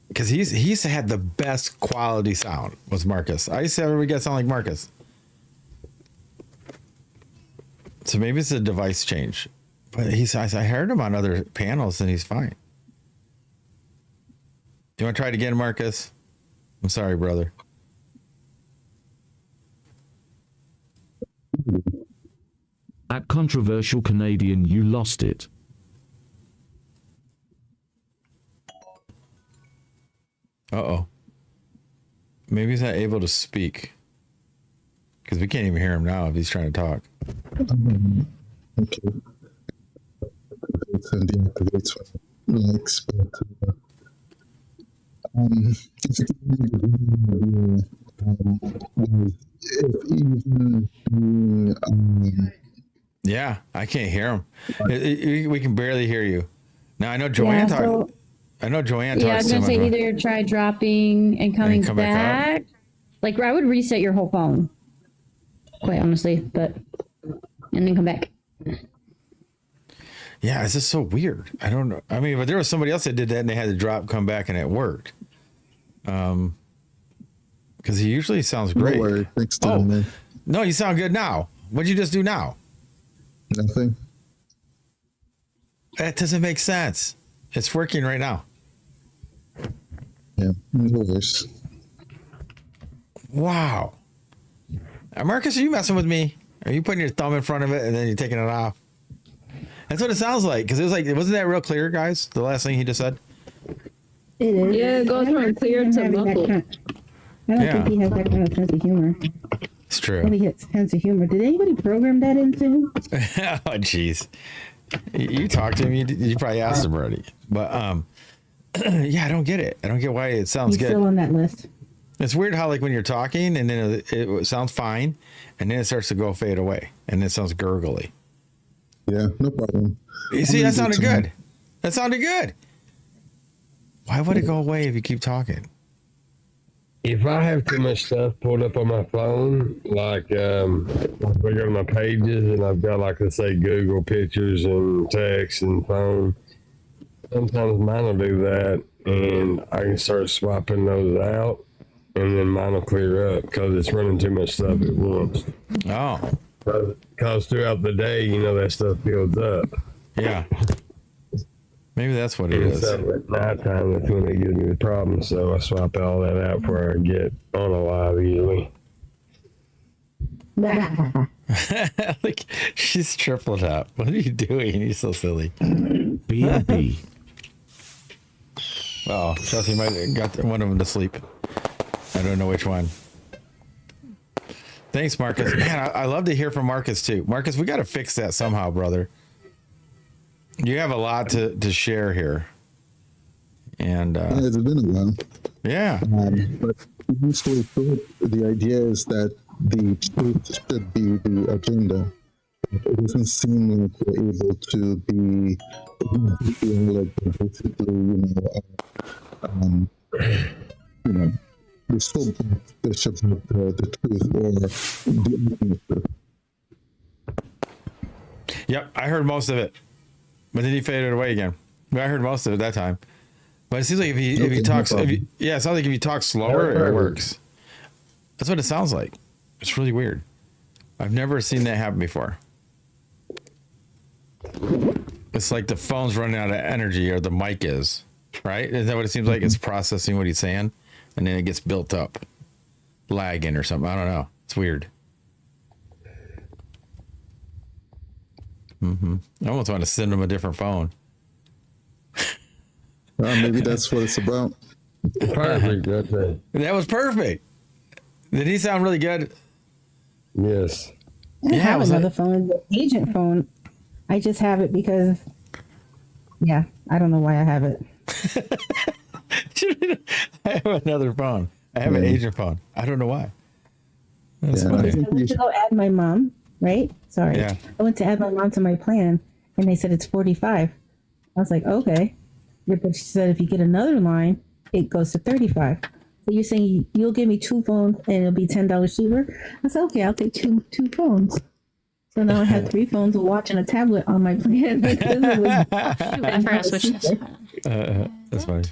[SPEAKER 1] Because he's had the best quality sound was Marcus. I used to have everybody get sound like Marcus. So maybe it's a device change. But I heard him on other panels and he's fine. Do you want to try it again, Marcus? I'm sorry, brother.
[SPEAKER 11] That controversial Canadian, you lost it.
[SPEAKER 1] Uh-oh. Maybe he's not able to speak. Because we can't even hear him now if he's trying to talk.
[SPEAKER 3] Okay. And deactivates likes, but
[SPEAKER 1] yeah, I can't hear him. We can barely hear you. Now I know Joanne talks. I know Joanne talks.
[SPEAKER 10] Yeah, I was gonna say either try dropping and coming
[SPEAKER 1] come
[SPEAKER 10] back. Like I would reset your whole phone, quite honestly, and then come back.
[SPEAKER 1] Yeah, it's just so weird. I don't know. I mean, but there was somebody else that did that and they had to drop, come back, and it worked. Because he usually sounds great.
[SPEAKER 3] No worry. Thanks, man.
[SPEAKER 1] No, you sound good now. What'd you just do now?
[SPEAKER 3] Nothing.
[SPEAKER 1] That doesn't make sense. It's working right now.
[SPEAKER 3] Yeah, no worries.
[SPEAKER 1] Wow. Marcus, are you messing with me? Are you putting your thumb in front of it and then you're taking it off? That's what it sounds like. Because it was like, wasn't that real clear, guys? The last thing he just said?
[SPEAKER 7] It is. Yeah, it goes from clear to muffled.
[SPEAKER 10] I don't think he has that kind of sense of humor.
[SPEAKER 1] It's true.
[SPEAKER 10] Really his sense of humor. Did anybody program that into him?
[SPEAKER 1] Oh, jeez. You talked to him. You probably asked him already. But yeah, I don't get it. I don't get why it sounds
[SPEAKER 10] He's
[SPEAKER 1] good.
[SPEAKER 10] still on that list.
[SPEAKER 1] It's weird how like when you're talking and then it sounds fine, and then it starts to fade away, and it sounds gurgly.
[SPEAKER 3] Yeah, no problem.
[SPEAKER 1] You see, that sounded good. That sounded good. Why would it go away if you keep talking?
[SPEAKER 14] If I have too much stuff pulled up on my phone, like I go to my pages and I've got like, let's say, Google pictures and text and phone, sometimes mine will do that and I can start swapping those out and then mine will clear up because it's running too much stuff at once.
[SPEAKER 1] Oh.
[SPEAKER 14] Because throughout the day, that stuff builds up.
[SPEAKER 1] Yeah. Maybe that's what it is.
[SPEAKER 14] So at nighttime, that's when it gives me the problem. So I swap all that out before I get on a live usually.
[SPEAKER 1] Like, she's tripled up. What are you doing? You're so silly.
[SPEAKER 11] B.
[SPEAKER 1] Oh, Chelsey might have got one of them to sleep. I don't know which one. Thanks, Marcus. Man, I love to hear from Marcus too. Marcus, we got to fix that somehow, brother. You have a lot to share here. And
[SPEAKER 3] it's been a while.
[SPEAKER 1] Yeah.
[SPEAKER 3] But usually the idea is that the truth should be the agenda. It doesn't seem like we're able to be like basically, we're still bishops of the truth or the ultimate truth.
[SPEAKER 1] Yep, I heard most of it. But then he faded away again. But I heard most of it that time. But it seems like if he talks, it sounds like if you talk slower, it works. That's what it sounds like. It's really weird. I've never seen that happen before. It's like the phone's running out of energy, or the mic is, right? Is that what it seems like? It's processing what he's saying, and then it gets built up, lagging or something. I don't know. It's weird. I almost want to send him a different phone.
[SPEAKER 3] Maybe that's what it's about.
[SPEAKER 14] Perfect. That's it.
[SPEAKER 1] That was perfect. Did he sound really good?
[SPEAKER 14] Yes.
[SPEAKER 10] I have another phone, the agent phone. I just have it because, I don't know why I have it.
[SPEAKER 1] I have another phone. I have an agent phone. I don't know why. That's
[SPEAKER 10] I
[SPEAKER 1] funny.
[SPEAKER 10] went to go add my mom, right? Sorry.
[SPEAKER 1] Yeah.
[SPEAKER 10] I went to add my mom to my plan, and they said it's 45. I was like, okay. But she said if you get another line, it goes to 35. So you're saying you'll give me 2 phones and it'll be $10 cheaper? I said, okay, I'll take two phones. So now I have 3 phones, a watch, and a tablet on my plan. Because it was,
[SPEAKER 4] I forgot to switch this.
[SPEAKER 1] That's funny.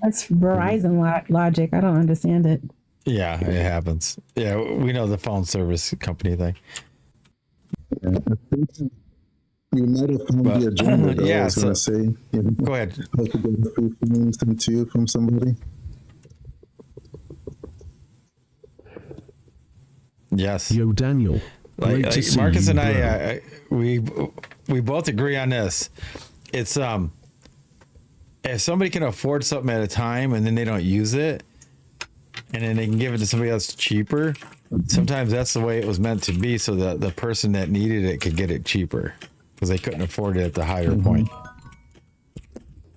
[SPEAKER 10] That's Verizon logic. I don't understand it.
[SPEAKER 1] Yeah, it happens. Yeah, we know the phone service company thing.
[SPEAKER 3] You might have found the agenda. Though,
[SPEAKER 1] yeah,
[SPEAKER 3] I was going to say.
[SPEAKER 1] Go ahead.
[SPEAKER 3] How to get a free phone sent to you from somebody.
[SPEAKER 1] Yes.
[SPEAKER 8] Yo, Daniel. Great to see
[SPEAKER 1] Marcus
[SPEAKER 8] you,
[SPEAKER 1] and
[SPEAKER 8] bro.
[SPEAKER 1] we both agree on this. It's if somebody can afford something at a time and then they don't use it, and then they can give it to somebody else cheaper, sometimes that's the way it was meant to be, so that the person that needed it could get it cheaper because they couldn't afford it at the higher point.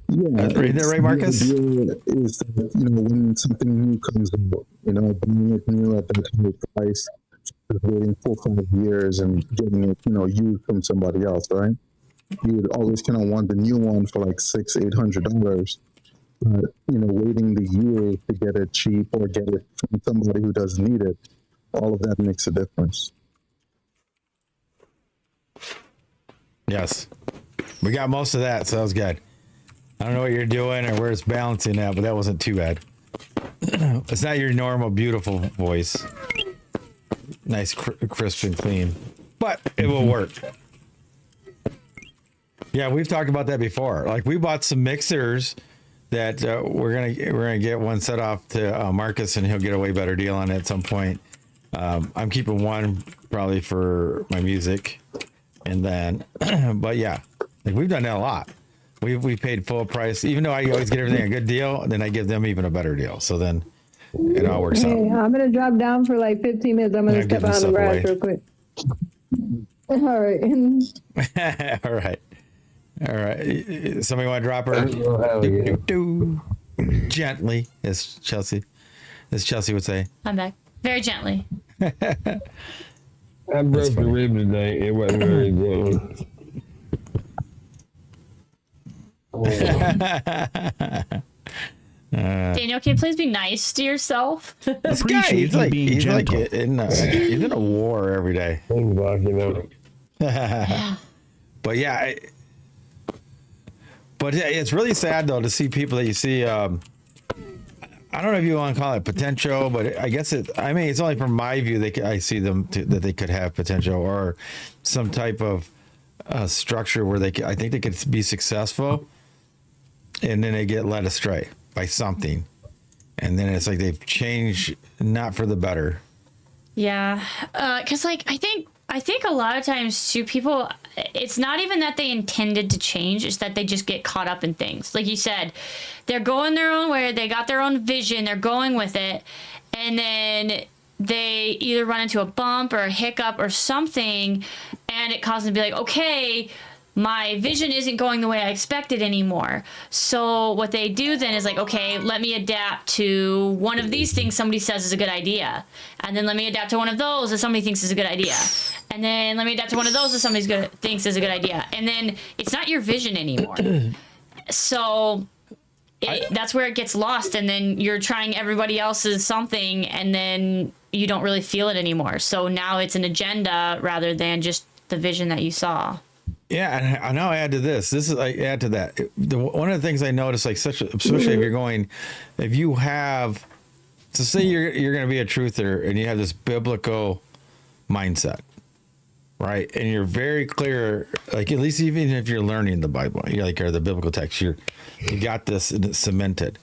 [SPEAKER 3] Yeah,
[SPEAKER 1] isn't that right, Marcus?
[SPEAKER 3] The idea is that, when something new comes out, buying it new at that high price, waiting 4 or 5 years and getting it, used from somebody else, right? You would always kind of want the new one for like $600-800. But, waiting the year to get it cheap or get it from somebody who doesn't need it, all of that makes a difference.
[SPEAKER 1] Yes. We got most of that, so that was good. I don't know what you're doing or where it's balancing at, but that wasn't too bad. It's not your normal beautiful voice. Nice, crisp and clean, but it will work. Yeah, we've talked about that before. Like we bought some mixers that we're gonna get one set off to Marcus, and he'll get a way better deal on it at some point. I'm keeping one probably for my music, and then, but yeah, like we've done that a lot. We paid full price, even though I always get everything a good deal, then I give them even a better deal. So then it all works out.
[SPEAKER 7] I'm gonna drop down for like 15 minutes. I'm gonna step out on the grass real quick. All right.
[SPEAKER 1] All right. Somebody want to drop her? Gently, as Chelsey would say.
[SPEAKER 4] I'm back. Very gently.
[SPEAKER 14] I broke the rib today. It wasn't very gentle.
[SPEAKER 4] Daniel, can you please be nice to yourself?
[SPEAKER 1] This guy, he's like in a war every day. But yeah, it's really sad though to see people that you see. I don't know if you want to call it potential, but I guess it's only from my view I see them that they could have potential or some type of structure where I think they could be successful, and then they get led astray by something, and then it's like they've changed not for the better.
[SPEAKER 4] Yeah, because I think a lot of times too, people, it's not even that they intended to change, it's that they just get caught up in things. Like you said, they're going their own way, they got their own vision, they're going with it, and then they either run into a bump or a hiccup or something, and it causes them to be like, okay, my vision isn't going the way I expected anymore. So what they do then is like, okay, let me adapt to one of these things somebody says is a good idea. And then let me adapt to one of those that somebody thinks is a good idea. And then let me adapt to one of those that somebody thinks is a good idea. And then it's not your vision anymore. So that's where it gets lost. And then you're trying everybody else's something, and then you don't really feel it anymore. So now it's an agenda rather than just the vision that you saw.
[SPEAKER 1] Yeah, and I now add to this. This is add to that. One of the things I noticed, especially if you have, so say you're going to be a truther and you have this biblical mindset, right? And you're very clear, like at least even if you're learning the Bible, or the biblical text, you got this and it's cemented.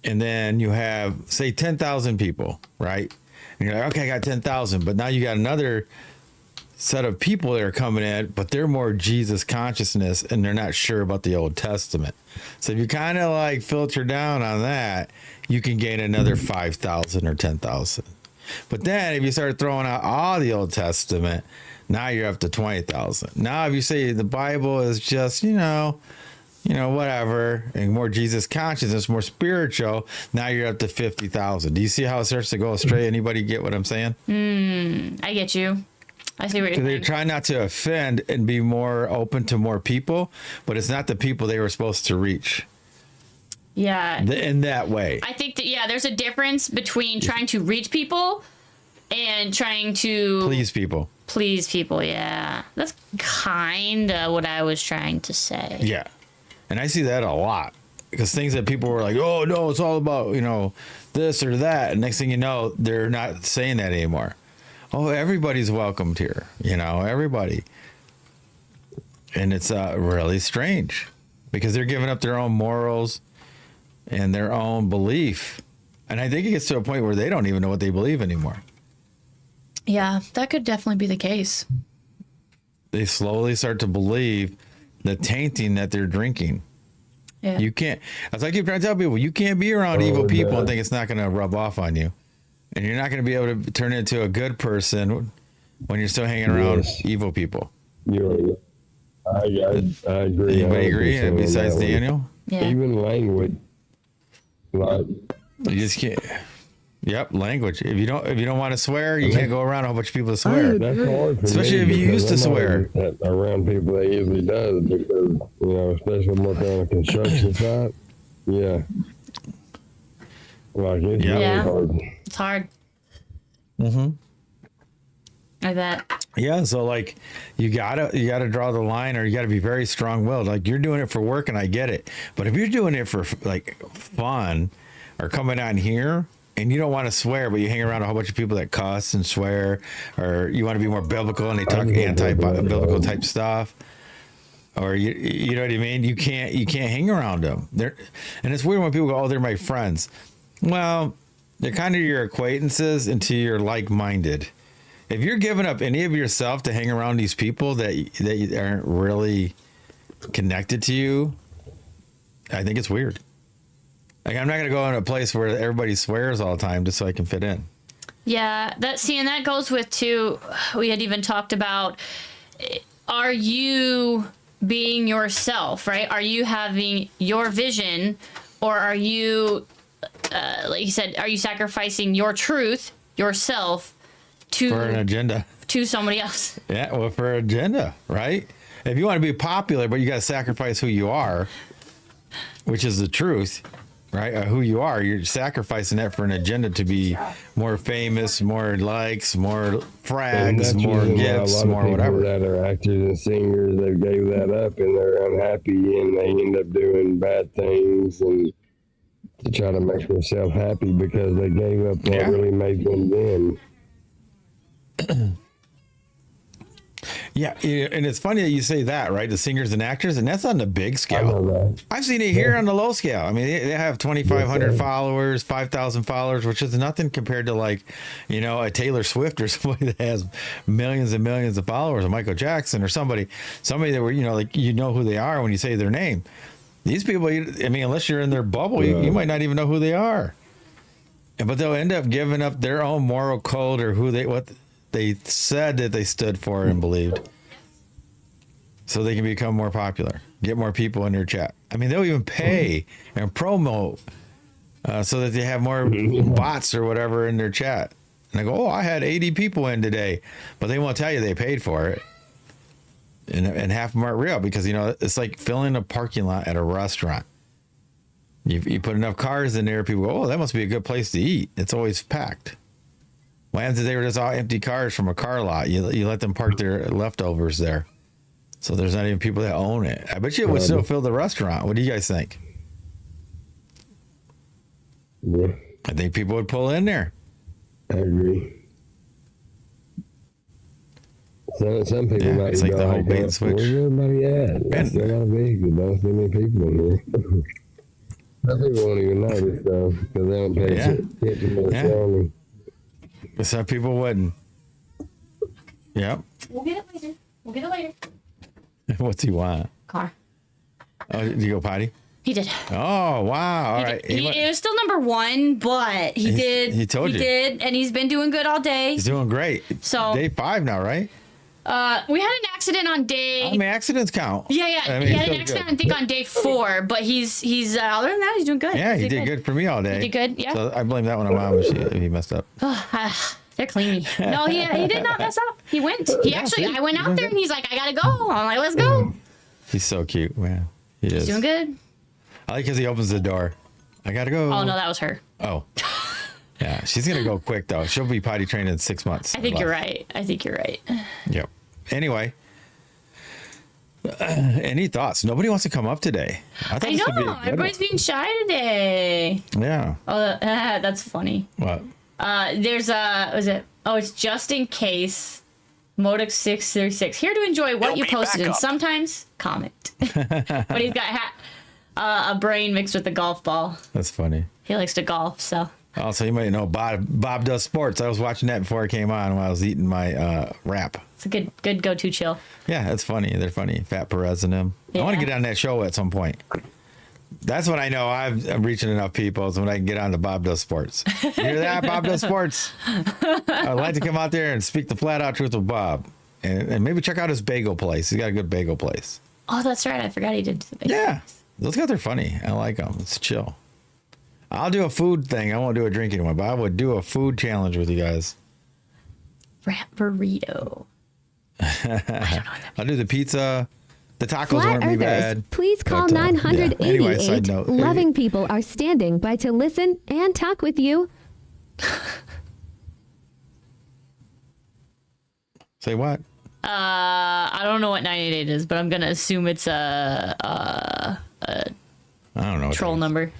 [SPEAKER 1] And then you have, say, 10,000 people, right? And you're like, okay, I got 10,000, but now you got another set of people that are coming in, but they're more Jesus consciousness and they're not sure about the Old Testament. So if you kind of like filter down on that, you can gain another 5,000 or 10,000. But then if you start throwing out all the Old Testament, now you're up to 20,000. Now if you say the Bible is just, whatever, and more Jesus consciousness, more spiritual. Now you're up to 50,000. Do you see how it starts to go astray? Anybody get what I'm saying?
[SPEAKER 4] I get you. I see what you're saying.
[SPEAKER 1] They're trying not to offend and be more open to more people, but it's not the people they were supposed to reach.
[SPEAKER 4] Yeah.
[SPEAKER 1] In that way.
[SPEAKER 4] I think that, there's a difference between trying to reach people and trying to
[SPEAKER 1] please people.
[SPEAKER 4] Yeah. That's kind of what I was trying to say.
[SPEAKER 1] Yeah. And I see that a lot, because things that people were like, oh, no, it's all about, this or that. And next thing you know, they're not saying that anymore. Oh, everybody's welcomed here, everybody. And it's really strange, because they're giving up their own morals and their own belief. And I think it gets to a point where they don't even know what they believe anymore.
[SPEAKER 4] Yeah, that could definitely be the case.
[SPEAKER 1] They slowly start to believe the tainting that they're drinking.
[SPEAKER 4] Yeah.
[SPEAKER 1] You can't, as I keep trying to tell people, you can't be around evil people and think it's not going to rub off on you. And you're not going to be able to turn into a good person when you're still hanging around evil people.
[SPEAKER 14] I agree.
[SPEAKER 1] Anybody agree? Besides Daniel?
[SPEAKER 4] Yeah.
[SPEAKER 14] Even language. Like,
[SPEAKER 1] you just can't. Yep, language. If you don't want to swear, you can't go around a whole bunch of people that swear.
[SPEAKER 14] That's hard for
[SPEAKER 1] especially
[SPEAKER 14] me,
[SPEAKER 1] if you used to swear.
[SPEAKER 14] Around people that usually does, because especially when we're on a construction site. Yeah. Like it's really hard.
[SPEAKER 4] It's hard.
[SPEAKER 1] Mm-hmm.
[SPEAKER 4] I bet.
[SPEAKER 1] Yeah, so like you gotta draw the line, or you gotta be very strong-willed. Like you're doing it for work, and I get it. But if you're doing it for like fun, or coming on here, and you don't want to swear, but you hang around a whole bunch of people that cuss and swear, or you want to be more biblical and they talk anti-biblical type stuff, or you know what I mean? You can't hang around them. And it's weird when people go, "Oh, they're my friends." Well, they're kind of your acquaintances until you're like-minded. If you're giving up any of yourself to hang around these people that aren't really connected to you, I think it's weird. Like, I'm not going to go in a place where everybody swears all the time just so I can fit in.
[SPEAKER 4] Yeah, and that goes with too, we had even talked about, are you being yourself, right? Are you having your vision, or are you, like you said, are you sacrificing your truth, yourself,
[SPEAKER 1] for an agenda,
[SPEAKER 4] to somebody else?
[SPEAKER 1] Yeah, well, for an agenda, right? If you want to be popular, but you got to sacrifice who you are, which is the truth, right? Who you are, you're sacrificing that for an agenda to be more famous, more likes, more frags, more gifts, more whatever.
[SPEAKER 14] That are actors and singers, they gave that up and they're unhappy, and they end up doing bad things and to try to make themselves happy because they gave up what really made them them.
[SPEAKER 1] Yeah, and it's funny that you say that, right? The singers and actors, and that's on the big scale. I've seen it here on the low scale. I mean, they have 2,500 followers, 5,000 followers, which is nothing compared to like, a Taylor Swift or somebody that has millions and millions of followers, or Michael Jackson or somebody that were, who they are when you say their name. These people, unless you're in their bubble, you might not even know who they are. But they'll end up giving up their own moral code or what they said that they stood for and believed, so they can become more popular, get more people in their chat. I mean, they'll even pay and promote so that they have more bots or whatever in their chat. And they go, "Oh, I had 80 people in today," but they won't tell you they paid for it. And half of them aren't real, because it's like filling a parking lot at a restaurant. You put enough cars in there, people go, "Oh, that must be a good place to eat. It's always packed." What happens if they were just all empty cars from a car lot? You let them park their leftovers there, so there's not even people that own it. I bet you it would still fill the restaurant. What do you guys think?
[SPEAKER 14] Yeah.
[SPEAKER 1] I think people would pull in there.
[SPEAKER 14] I agree. Some people might
[SPEAKER 1] it's like the whole bait and switch.
[SPEAKER 14] Where's everybody at? That's not big. There's so many people in here. Some people won't even notice though, because they don't pay attention to the song.
[SPEAKER 1] Some people wouldn't. Yep.
[SPEAKER 4] We'll get it later.
[SPEAKER 1] What's he want?
[SPEAKER 4] Car.
[SPEAKER 1] Oh, did you go potty?
[SPEAKER 4] He did.
[SPEAKER 1] Oh, wow. All right.
[SPEAKER 4] It was still number 1, but he did.
[SPEAKER 1] He told you.
[SPEAKER 4] He did, and he's been doing good all day.
[SPEAKER 1] He's doing great.
[SPEAKER 4] So
[SPEAKER 1] day 5 now, right?
[SPEAKER 4] We had an accident on day.
[SPEAKER 1] I mean, accidents count.
[SPEAKER 4] Yeah.
[SPEAKER 1] I mean,
[SPEAKER 4] he had an accident, I think, on day 4, but he's other than that, he's doing good.
[SPEAKER 1] Yeah, he did good for me all day.
[SPEAKER 4] He did good, yeah.
[SPEAKER 1] So I blame that one on Mom if he messed up.
[SPEAKER 4] They're clean. No, he did not mess up. He went. I went out there and he's like, I gotta go. I'm like, let's go.
[SPEAKER 1] He's so cute, man. He is.
[SPEAKER 4] He's doing good.
[SPEAKER 1] I like because he opens the door. I gotta go.
[SPEAKER 4] Oh no, that was her.
[SPEAKER 1] Oh. Yeah, she's gonna go quick though. She'll be potty trained in 6 months.
[SPEAKER 4] I think you're right.
[SPEAKER 1] Yep. Anyway, any thoughts? Nobody wants to come up today.
[SPEAKER 4] I know. Everybody's being shy today.
[SPEAKER 1] Yeah.
[SPEAKER 4] Oh, that's funny.
[SPEAKER 1] What?
[SPEAKER 4] There's it's just in case. Modix 636 here to enjoy what you posted and sometimes comment. But he's got a brain mixed with a golf ball.
[SPEAKER 1] That's funny.
[SPEAKER 4] He likes to golf, so.
[SPEAKER 1] Also, you might know Bob does sports. I was watching that before I came on while I was eating my wrap.
[SPEAKER 4] It's a good go-to chill.
[SPEAKER 1] Yeah, that's funny. They're funny. Fat Perez and him. Yeah. I want to get on that show at some point. That's when I know I'm reaching enough people is when I can get on to Bob Does Sports. You hear that? Bob Does Sports. I'd like to come out there and speak the flat out truth with Bob. And maybe check out his bagel place. He's got a good bagel place.
[SPEAKER 4] Oh, that's right. I forgot he did.
[SPEAKER 1] Yeah. Those guys are funny. I like them. It's chill. I'll do a food thing. I won't do a drinking one, but I would do a food challenge with you guys.
[SPEAKER 4] Wrap burrito.
[SPEAKER 1] I'll do the pizza. The tacos
[SPEAKER 6] Flat
[SPEAKER 1] won't be bad.
[SPEAKER 6] Please call
[SPEAKER 1] but,
[SPEAKER 6] 988.
[SPEAKER 1] Anyway, side note.
[SPEAKER 6] Loving people are standing by to listen and talk with you.
[SPEAKER 1] Say what?
[SPEAKER 4] I don't know what 988 is, but I'm gonna assume it's a
[SPEAKER 1] I don't know.
[SPEAKER 4] Troll number.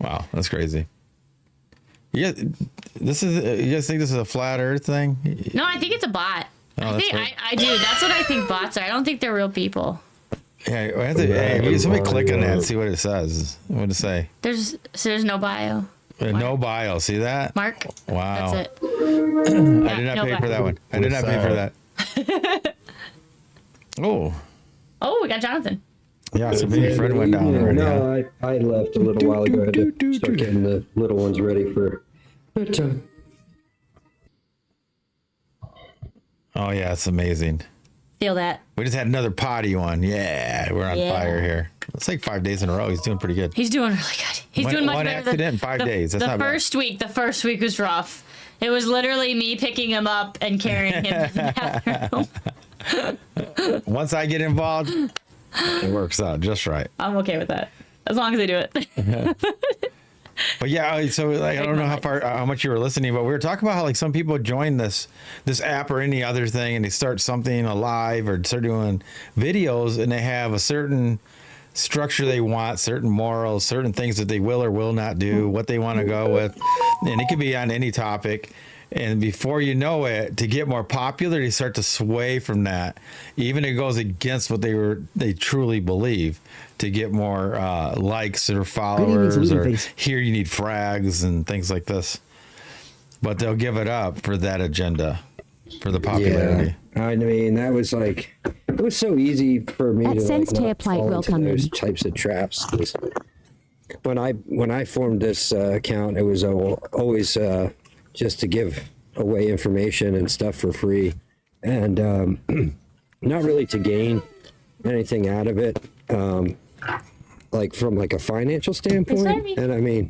[SPEAKER 1] Wow, that's crazy. Yeah, you guys think this is a flat Earth thing?
[SPEAKER 4] No, I think it's a bot.
[SPEAKER 1] Oh,
[SPEAKER 4] I do. That's what I think bots are. I don't think they're real people.
[SPEAKER 1] Yeah, somebody click on that and see what it says. What did it say?
[SPEAKER 4] There's no bio.
[SPEAKER 1] No bio. See that?
[SPEAKER 4] Mark.
[SPEAKER 1] Wow.
[SPEAKER 4] That's it.
[SPEAKER 1] I did not pay for that one. I did not pay for that. Oh,
[SPEAKER 4] we got Jonathan.
[SPEAKER 1] Yeah, so maybe Fred went down already.
[SPEAKER 15] No, I left a little while ago. I had to start getting the little ones ready for bedtime.
[SPEAKER 1] Oh yeah, it's amazing.
[SPEAKER 4] Feel that.
[SPEAKER 1] We just had another potty one. Yeah, we're on fire here. It's like 5 days in a row. He's doing pretty good.
[SPEAKER 4] He's doing really good. He's doing much
[SPEAKER 1] one
[SPEAKER 4] better.
[SPEAKER 1] accident in 5 days. That's
[SPEAKER 4] the
[SPEAKER 1] not
[SPEAKER 4] first
[SPEAKER 1] bad.
[SPEAKER 4] week. The first week was rough. It was literally me picking him up and carrying him to the bathroom.
[SPEAKER 1] Once I get involved, it works out just right.
[SPEAKER 4] I'm okay with that, as long as I do it.
[SPEAKER 1] But yeah, so like, I don't know how much you were listening, but we were talking about how like some people join this app or any other thing and they start something alive or start doing videos and they have a certain structure they want, certain morals, certain things that they will or will not do, what they want to go with, and it could be on any topic. And before you know it, to get more popular, they start to sway from that. Even it goes against what they truly believe to get more likes or followers, or here you need frags and things like this. But they'll give it up for that agenda, for the popularity.
[SPEAKER 15] Yeah, I mean, that was like, it was so easy for me to like, not fall into those types of traps. When I formed this account, it was always just to give away information and stuff for free, and not really to gain anything out of it, like from like a financial standpoint. And I mean,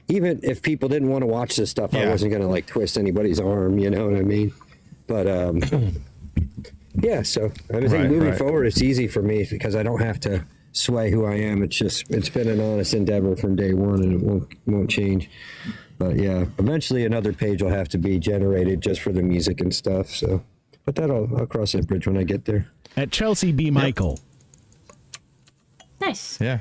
[SPEAKER 15] even if people didn't want to watch this stuff, I wasn't gonna like twist anybody's arm, you know what I mean? But yeah, so I think moving forward, it's easy for me because I don't have to sway who I am. It's been an honest endeavor from day one, and it won't change. But yeah, eventually another page will have to be generated just for the music and stuff. So, but I'll cross that bridge when I get there.
[SPEAKER 8] At Chelsey B Michael.
[SPEAKER 4] Nice.
[SPEAKER 1] Yeah.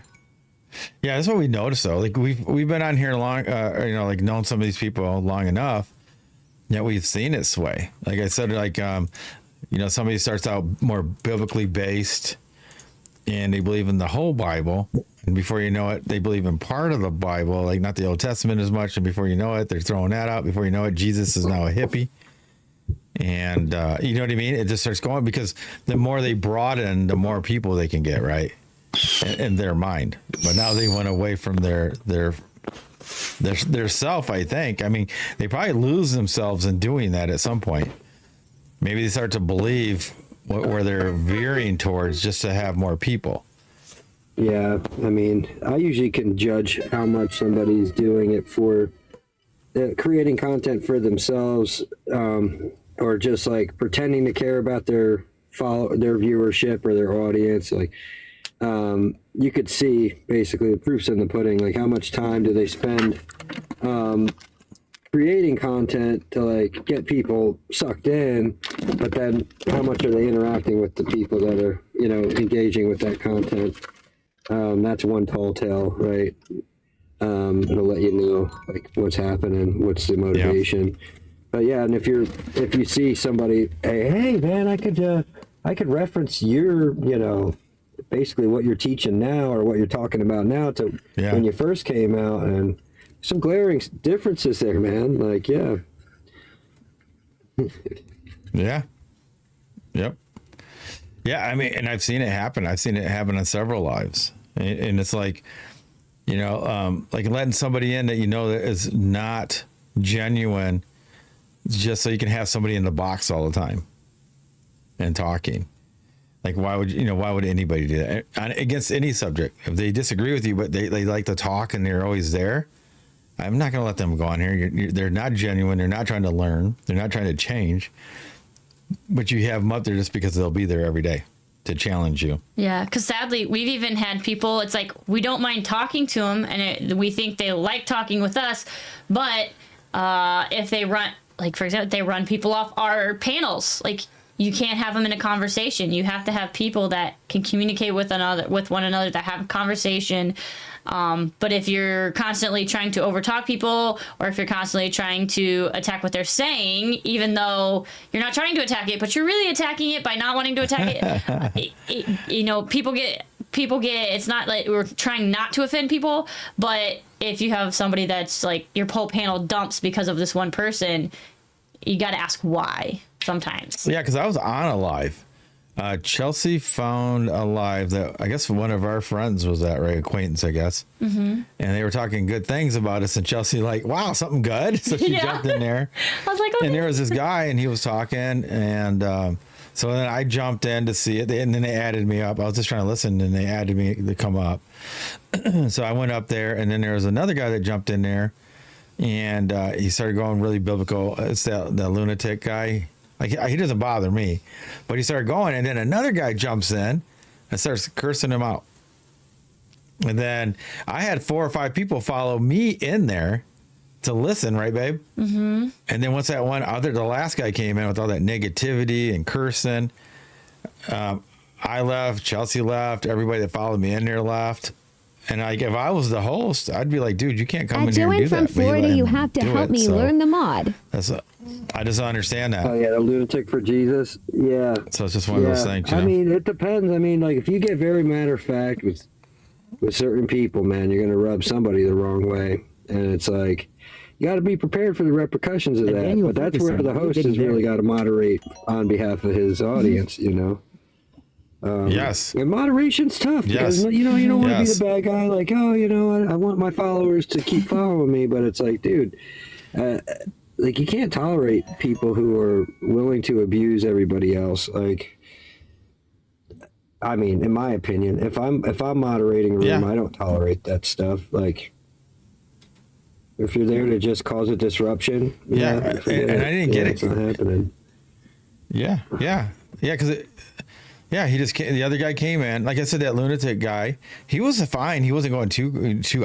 [SPEAKER 1] Yeah, that's what we noticed though. Like we've been on here long, like known some of these people long enough, yet we've seen it sway. Like I said, like somebody starts out more biblically based, and they believe in the whole Bible, and before you know it, they believe in part of the Bible, like not the Old Testament as much, and before you know it, they're throwing that out. Before you know it, Jesus is now a hippie. And you know what I mean? It just starts going, because the more they broaden, the more people they can get, right? In their mind. But now they went away from their self, I think. I mean, they probably lose themselves in doing that at some point. maybe they start to believe where they're veering towards just to have more people.
[SPEAKER 15] Yeah, I mean, I usually can judge how much somebody's doing it for creating content for themselves, or just like pretending to care about their viewership or their audience. Like, you could see basically the proof's in the pudding. Like, how much time do they spend creating content to like get people sucked in, but then how much are they interacting with the people that are, engaging with that content? That's one tall tale, right? It'll let you know like what's happening, what's the motivation. Yeah. But yeah, and if you see somebody, hey man, I could reference your, basically what you're teaching now or what you're talking about now to when you first came out, and some glaring differences there, man. Like, yeah.
[SPEAKER 1] Yeah. Yep. Yeah, I mean, and I've seen it happen. I've seen it happen on several lives. And it's like, like letting somebody in that that is not genuine just so you can have somebody in the box all the time and talking. Like, why would anybody do that? Against any subject. If they disagree with you, but they like to talk and they're always there, I'm not going to let them go on here. They're not genuine. They're not trying to learn. They're not trying to change. But you have them up there just because they'll be there every day to challenge you. Yeah, because sadly, we've even had people, it's like, we don't mind talking to them, and we think they like talking with us, but if they run, like, for example, they run people off our panels, like, you can't have them in a conversation. You have to have people that can communicate with one another, that have a conversation. But if you're constantly trying to overtalk people, or if you're constantly trying to attack what they're saying, even though you're not trying to attack it, but you're really attacking it by not wanting to attack it, people get, it's not like we're trying not to offend people, but if you have somebody that's like your whole panel dumps because of this one person, you got to ask why sometimes. Yeah, because I was on a live. Chelsey found a live that I guess one of our friends was at, right? Acquaintance, I guess. Mm-hmm. And they were talking good things about us, and Chelsey like, wow, something good. So she jumped in there. I was like, okay. And there was this guy, and he was talking, and so then I jumped in to see it, and then they added me up. I was just trying to listen, and they added me to come up. So I went up there, and then there was another guy that jumped in there, and he started going really biblical. It's that lunatic guy. Like, he doesn't bother me, but he started going, and then another guy jumps in and starts cursing him out. And then I had 4 or 5 people follow me in there to listen, right, babe? Mm-hmm. And then once the last guy came in with all that negativity and cursing, I left, Chelsey left, everybody that followed me in there left. And like, if I was the host, I'd be like, dude, you can't come in here and do that.
[SPEAKER 6] From Florida, you have to help me learn the mod.
[SPEAKER 1] I just don't understand that.
[SPEAKER 15] Oh yeah, the lunatic for Jesus. Yeah.
[SPEAKER 1] So it's just one of those things.
[SPEAKER 15] I mean, it depends. I mean, like, if you get very matter of fact with certain people, man, you're gonna rub somebody the wrong way, and it's like, you got to be prepared for the repercussions of that. But that's where the host has really got to moderate on behalf of his audience.
[SPEAKER 1] Yes.
[SPEAKER 15] And moderation's tough because, you don't want to be the bad guy. Like, I want my followers to keep following me. But it's like, dude, like, you can't tolerate people who are willing to abuse everybody else. Like, I mean, in my opinion, if I'm moderating a room, I don't tolerate that stuff. Like, if you're there to just cause a disruption,
[SPEAKER 1] and I didn't get it.
[SPEAKER 15] It's not happening.
[SPEAKER 1] Yeah, because he just came, the other guy came in. Like I said, that lunatic guy, he was fine. He wasn't going too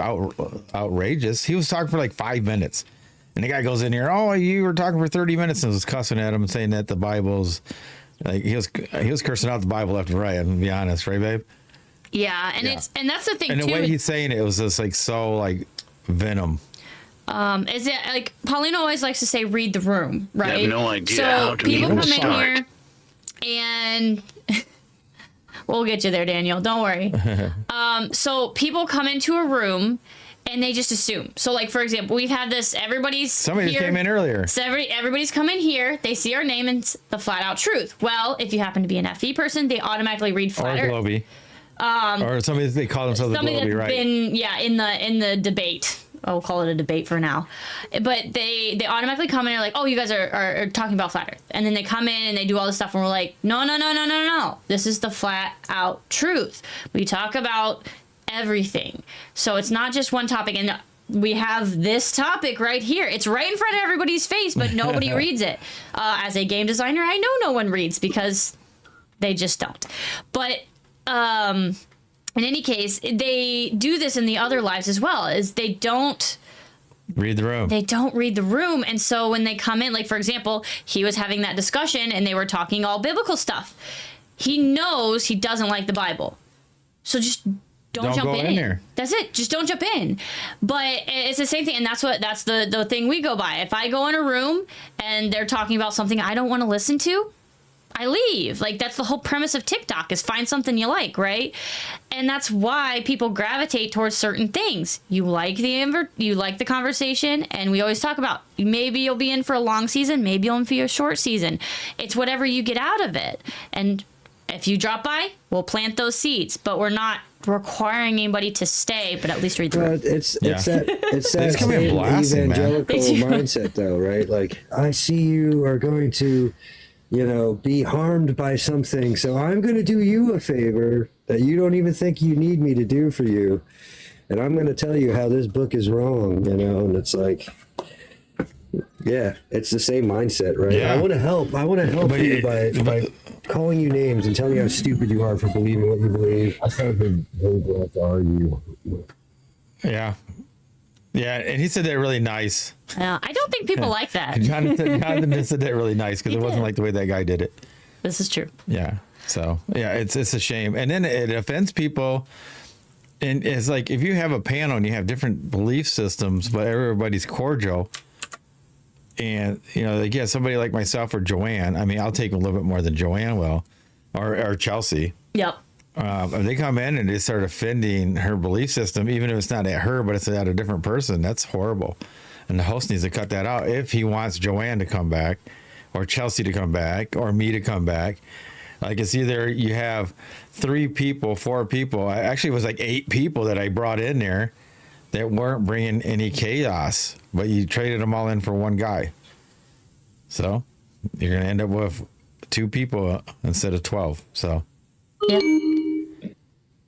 [SPEAKER 1] outrageous. He was talking for like 5 minutes. And the guy goes in here, oh, you were talking for 30 minutes, and was cussing at him and saying that the Bible's, like, he was cursing out the Bible left and right, I'm going to be honest, right, babe? Yeah, and that's the thing, too. And the way he's saying it was just like so like venom. Is it like Paulino always likes to say, read the room, right? I have no idea how to people come in here and we'll get you there, Daniel. Don't worry. So people come into a room and they just assume. So, like, for example, we've had this, somebody here, came in earlier. So everybody's come in here, they see our name and the flat out truth. Well, if you happen to be an FE person, they automatically read flat out. Or somebody, they call themselves a Globy, right? Been, in the debate
[SPEAKER 4] I'll call it a debate for now, but they automatically come in and are like, oh, you guys are talking about flat earth. And then they come in and they do all this stuff and we're like, no. This is the flat out truth. We talk about everything. So it's not just one topic. And we have this topic right here. It's right in front of everybody's face, but nobody reads it. As a game designer, I know no one reads because they just don't. But in any case, they do this in the other lives as well, is they don't
[SPEAKER 1] read the room.
[SPEAKER 4] They don't read the room. And so when they come in, like, for example, he was having that discussion and they were talking all biblical stuff. He knows he doesn't like the Bible. So just don't jump in there. That's it. Just don't jump in. But it's the same thing. And that's the thing we go by. If I go in a room and they're talking about something I don't want to listen to, I leave. Like, that's the whole premise of TikTok, is find something you like, right? And that's why people gravitate towards certain things. You like the conversation, and we always talk about, maybe you'll be in for a long season, maybe you'll be in for a short season. It's whatever you get out of it. And if you drop by, we'll plant those seeds, but we're not requiring anybody to stay, but at least read the room.
[SPEAKER 15] It's that same evangelical mindset, though, right? Like, I see you are going to, be harmed by something, so I'm going to do you a favor that you don't even think you need me to do for you, and I'm going to tell you how this book is wrong, and it's like, yeah, it's the same mindset, right?
[SPEAKER 1] Yeah.
[SPEAKER 15] I want to help you by calling you names and telling you how stupid you are for believing what you believe.
[SPEAKER 14] I kind of think people have to argue.
[SPEAKER 1] Yeah. Yeah, and he said that really nice.
[SPEAKER 4] I don't think people like that.
[SPEAKER 1] Jonathan just said that really nice because it wasn't like the way that guy did it.
[SPEAKER 4] This is true.
[SPEAKER 1] Yeah. So, yeah, it's a shame. And then it offends people. And it's like, if you have a panel and you have different belief systems, but everybody's cordial, and, like, yeah, somebody like myself or Joanne, I mean, I'll take a little bit more than Joanne will, or Chelsey.
[SPEAKER 4] Yep.
[SPEAKER 1] If they come in and they start offending her belief system, even if it's not at her, but it's at a different person, that's horrible. And the host needs to cut that out if he wants Joanne to come back, or Chelsey to come back, or me to come back. Like, it's either you have 3 people, 4 people. Actually, it was like 8 people that I brought in there that weren't bringing any chaos, but you traded them all in for one guy. So you're going to end up with 2 people instead of 12. So.
[SPEAKER 4] Yep.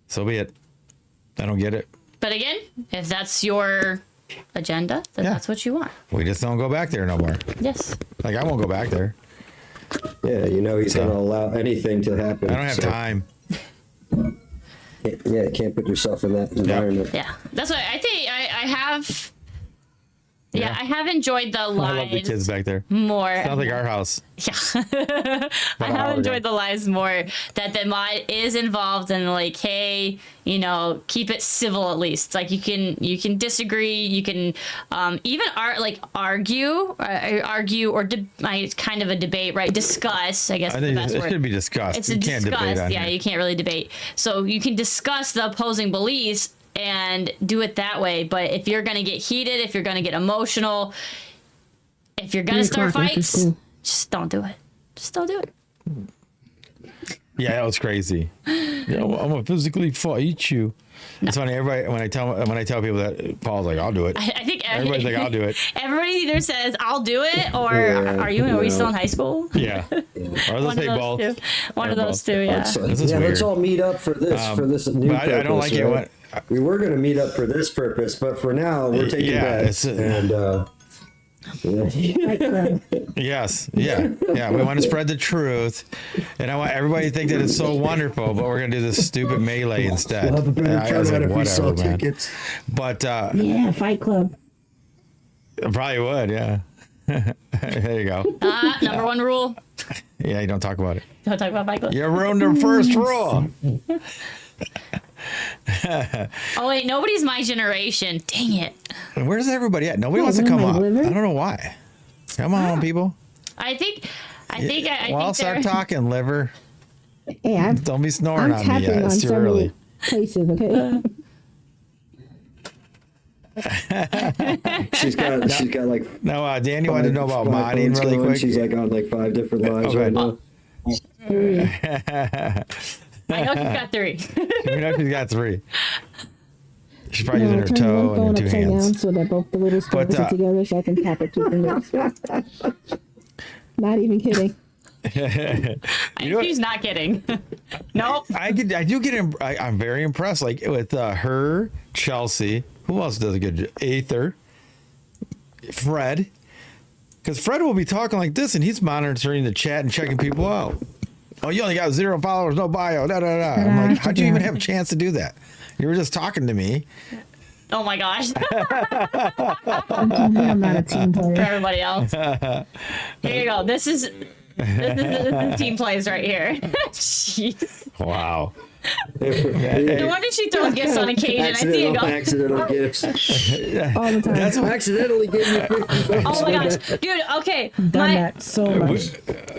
[SPEAKER 1] So be it. I don't get it.
[SPEAKER 4] But again, if that's your agenda, then that's what you want.
[SPEAKER 1] We just don't go back there no more.
[SPEAKER 4] Yes.
[SPEAKER 1] Like, I won't go back there.
[SPEAKER 15] Yeah, he's going to allow anything to happen.
[SPEAKER 1] I don't have time.
[SPEAKER 15] Yeah, you can't put yourself in that environment.
[SPEAKER 4] Yeah. That's what I think. I have. Yeah, I have enjoyed the lives.
[SPEAKER 1] I love the kids back there.
[SPEAKER 4] More.
[SPEAKER 1] Sounds like our house.
[SPEAKER 4] Yeah. I have enjoyed the lives more that the mod is involved in, like, hey, keep it civil at least. It's like, you can disagree, you can even argue or kind of a debate, right? Discuss, I guess.
[SPEAKER 1] I think it should be discussed.
[SPEAKER 4] It's
[SPEAKER 1] you can't debate on here.
[SPEAKER 4] you can't really debate. So you can discuss the opposing beliefs and do it that way. But if you're going to get heated, if you're going to get emotional, if you're going to start fights, just don't do it. Just don't do it.
[SPEAKER 1] Yeah, that was crazy. I'm going to physically fight you. No. It's funny. Everybody, when I tell people that, Paul's like, I'll do it.
[SPEAKER 4] I think
[SPEAKER 1] everybody's like, I'll do it.
[SPEAKER 4] Everybody either says, I'll do it, or are we still in high school?
[SPEAKER 1] Yeah. Or they'll say both.
[SPEAKER 4] One of those two, yeah.
[SPEAKER 15] Let's all meet up for this new purpose. I don't like it. We were going to meet up for this purpose, but for now, we're taking bets.
[SPEAKER 1] Yes. Yeah. We want to spread the truth, and I want everybody to think that it's so wonderful. But we're gonna do this stupid melee instead.
[SPEAKER 15] We'll have a better turnout if we sell tickets.
[SPEAKER 1] But
[SPEAKER 10] Fight Club.
[SPEAKER 1] Probably would. Yeah. There you go.
[SPEAKER 4] Number 1 rule.
[SPEAKER 1] Yeah, you don't talk about it.
[SPEAKER 4] Don't talk about Fight Club.
[SPEAKER 1] You ruined the first rule.
[SPEAKER 4] Oh wait, nobody's my generation. Dang it.
[SPEAKER 1] Where's everybody at? Nobody wants to come up. I don't know why. Come on, people.
[SPEAKER 4] I think
[SPEAKER 1] I'll start talking, liver.
[SPEAKER 10] Hey,
[SPEAKER 1] don't be snoring on me yet. It's too early.
[SPEAKER 10] Places, okay.
[SPEAKER 15] she's got like.
[SPEAKER 1] No, Dan, you want to know about modding really quick?
[SPEAKER 15] She's like on like 5 different lives right now.
[SPEAKER 4] I know she's got 3.
[SPEAKER 1] I know she's got 3. She's probably using her toe and then two hands.
[SPEAKER 10] Down so that both the little stars are together, so I can tap it 2 fingers. Not even kidding.
[SPEAKER 4] She's not kidding. Nope.
[SPEAKER 1] I do get. I'm very impressed. Like with her, Chelsey. Who else does a good job? Aether, Fred. Because Fred will be talking like this, and he's monitoring the chat and checking people out. Oh, you only got 0 followers, no bio. Da da da. I'm like, how'd you even have a chance to do that? You were just talking to me.
[SPEAKER 4] Oh my gosh.
[SPEAKER 10] I'm not a team player.
[SPEAKER 4] For everybody else. Here you go. This is team plays right here. Jeez.
[SPEAKER 1] Wow.
[SPEAKER 4] No wonder she throws gifts on occasion. I see it go.
[SPEAKER 15] Accidental gifts.
[SPEAKER 10] All the time.
[SPEAKER 15] That's what accidentally gave me 50 bucks.
[SPEAKER 4] Oh my gosh. Dude, okay.
[SPEAKER 10] Done that so much.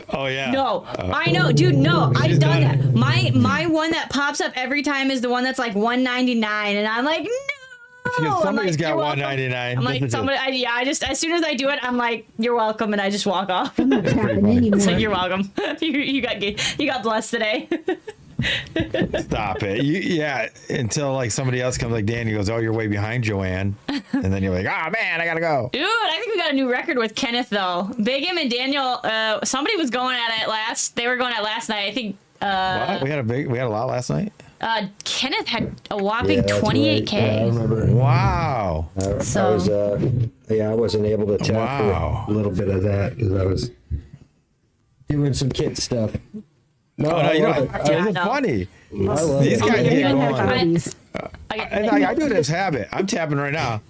[SPEAKER 1] Oh yeah.
[SPEAKER 4] No, I know, dude. No, I've done that. My one that pops up every time is the one that's like $1.99, and I'm like, no.
[SPEAKER 1] Because somebody's got
[SPEAKER 4] $1.99. I'm like, somebody. I just as soon as I do it, I'm like, you're welcome, and I just walk off.
[SPEAKER 10] I'm not tapping anymore.
[SPEAKER 4] It's like, you're welcome. you got blessed today.
[SPEAKER 1] Stop it. Yeah, until like somebody else comes, like Danny goes, oh, you're way behind Joanne. And then you're like, oh man, I gotta go.
[SPEAKER 4] Dude, I think we got a new record with Kenneth though. Big M and Daniel, somebody was going at it last. They were going at last night. I think
[SPEAKER 1] what? We had a lot last night.
[SPEAKER 4] Kenneth had a whopping 28K.
[SPEAKER 15] Right. I remember.
[SPEAKER 1] Wow.
[SPEAKER 15] I wasn't able to tap for a little bit of that because I was doing some kid stuff.
[SPEAKER 1] No, you know, it's funny. These guys get going. I do it as habit. I'm tapping right now.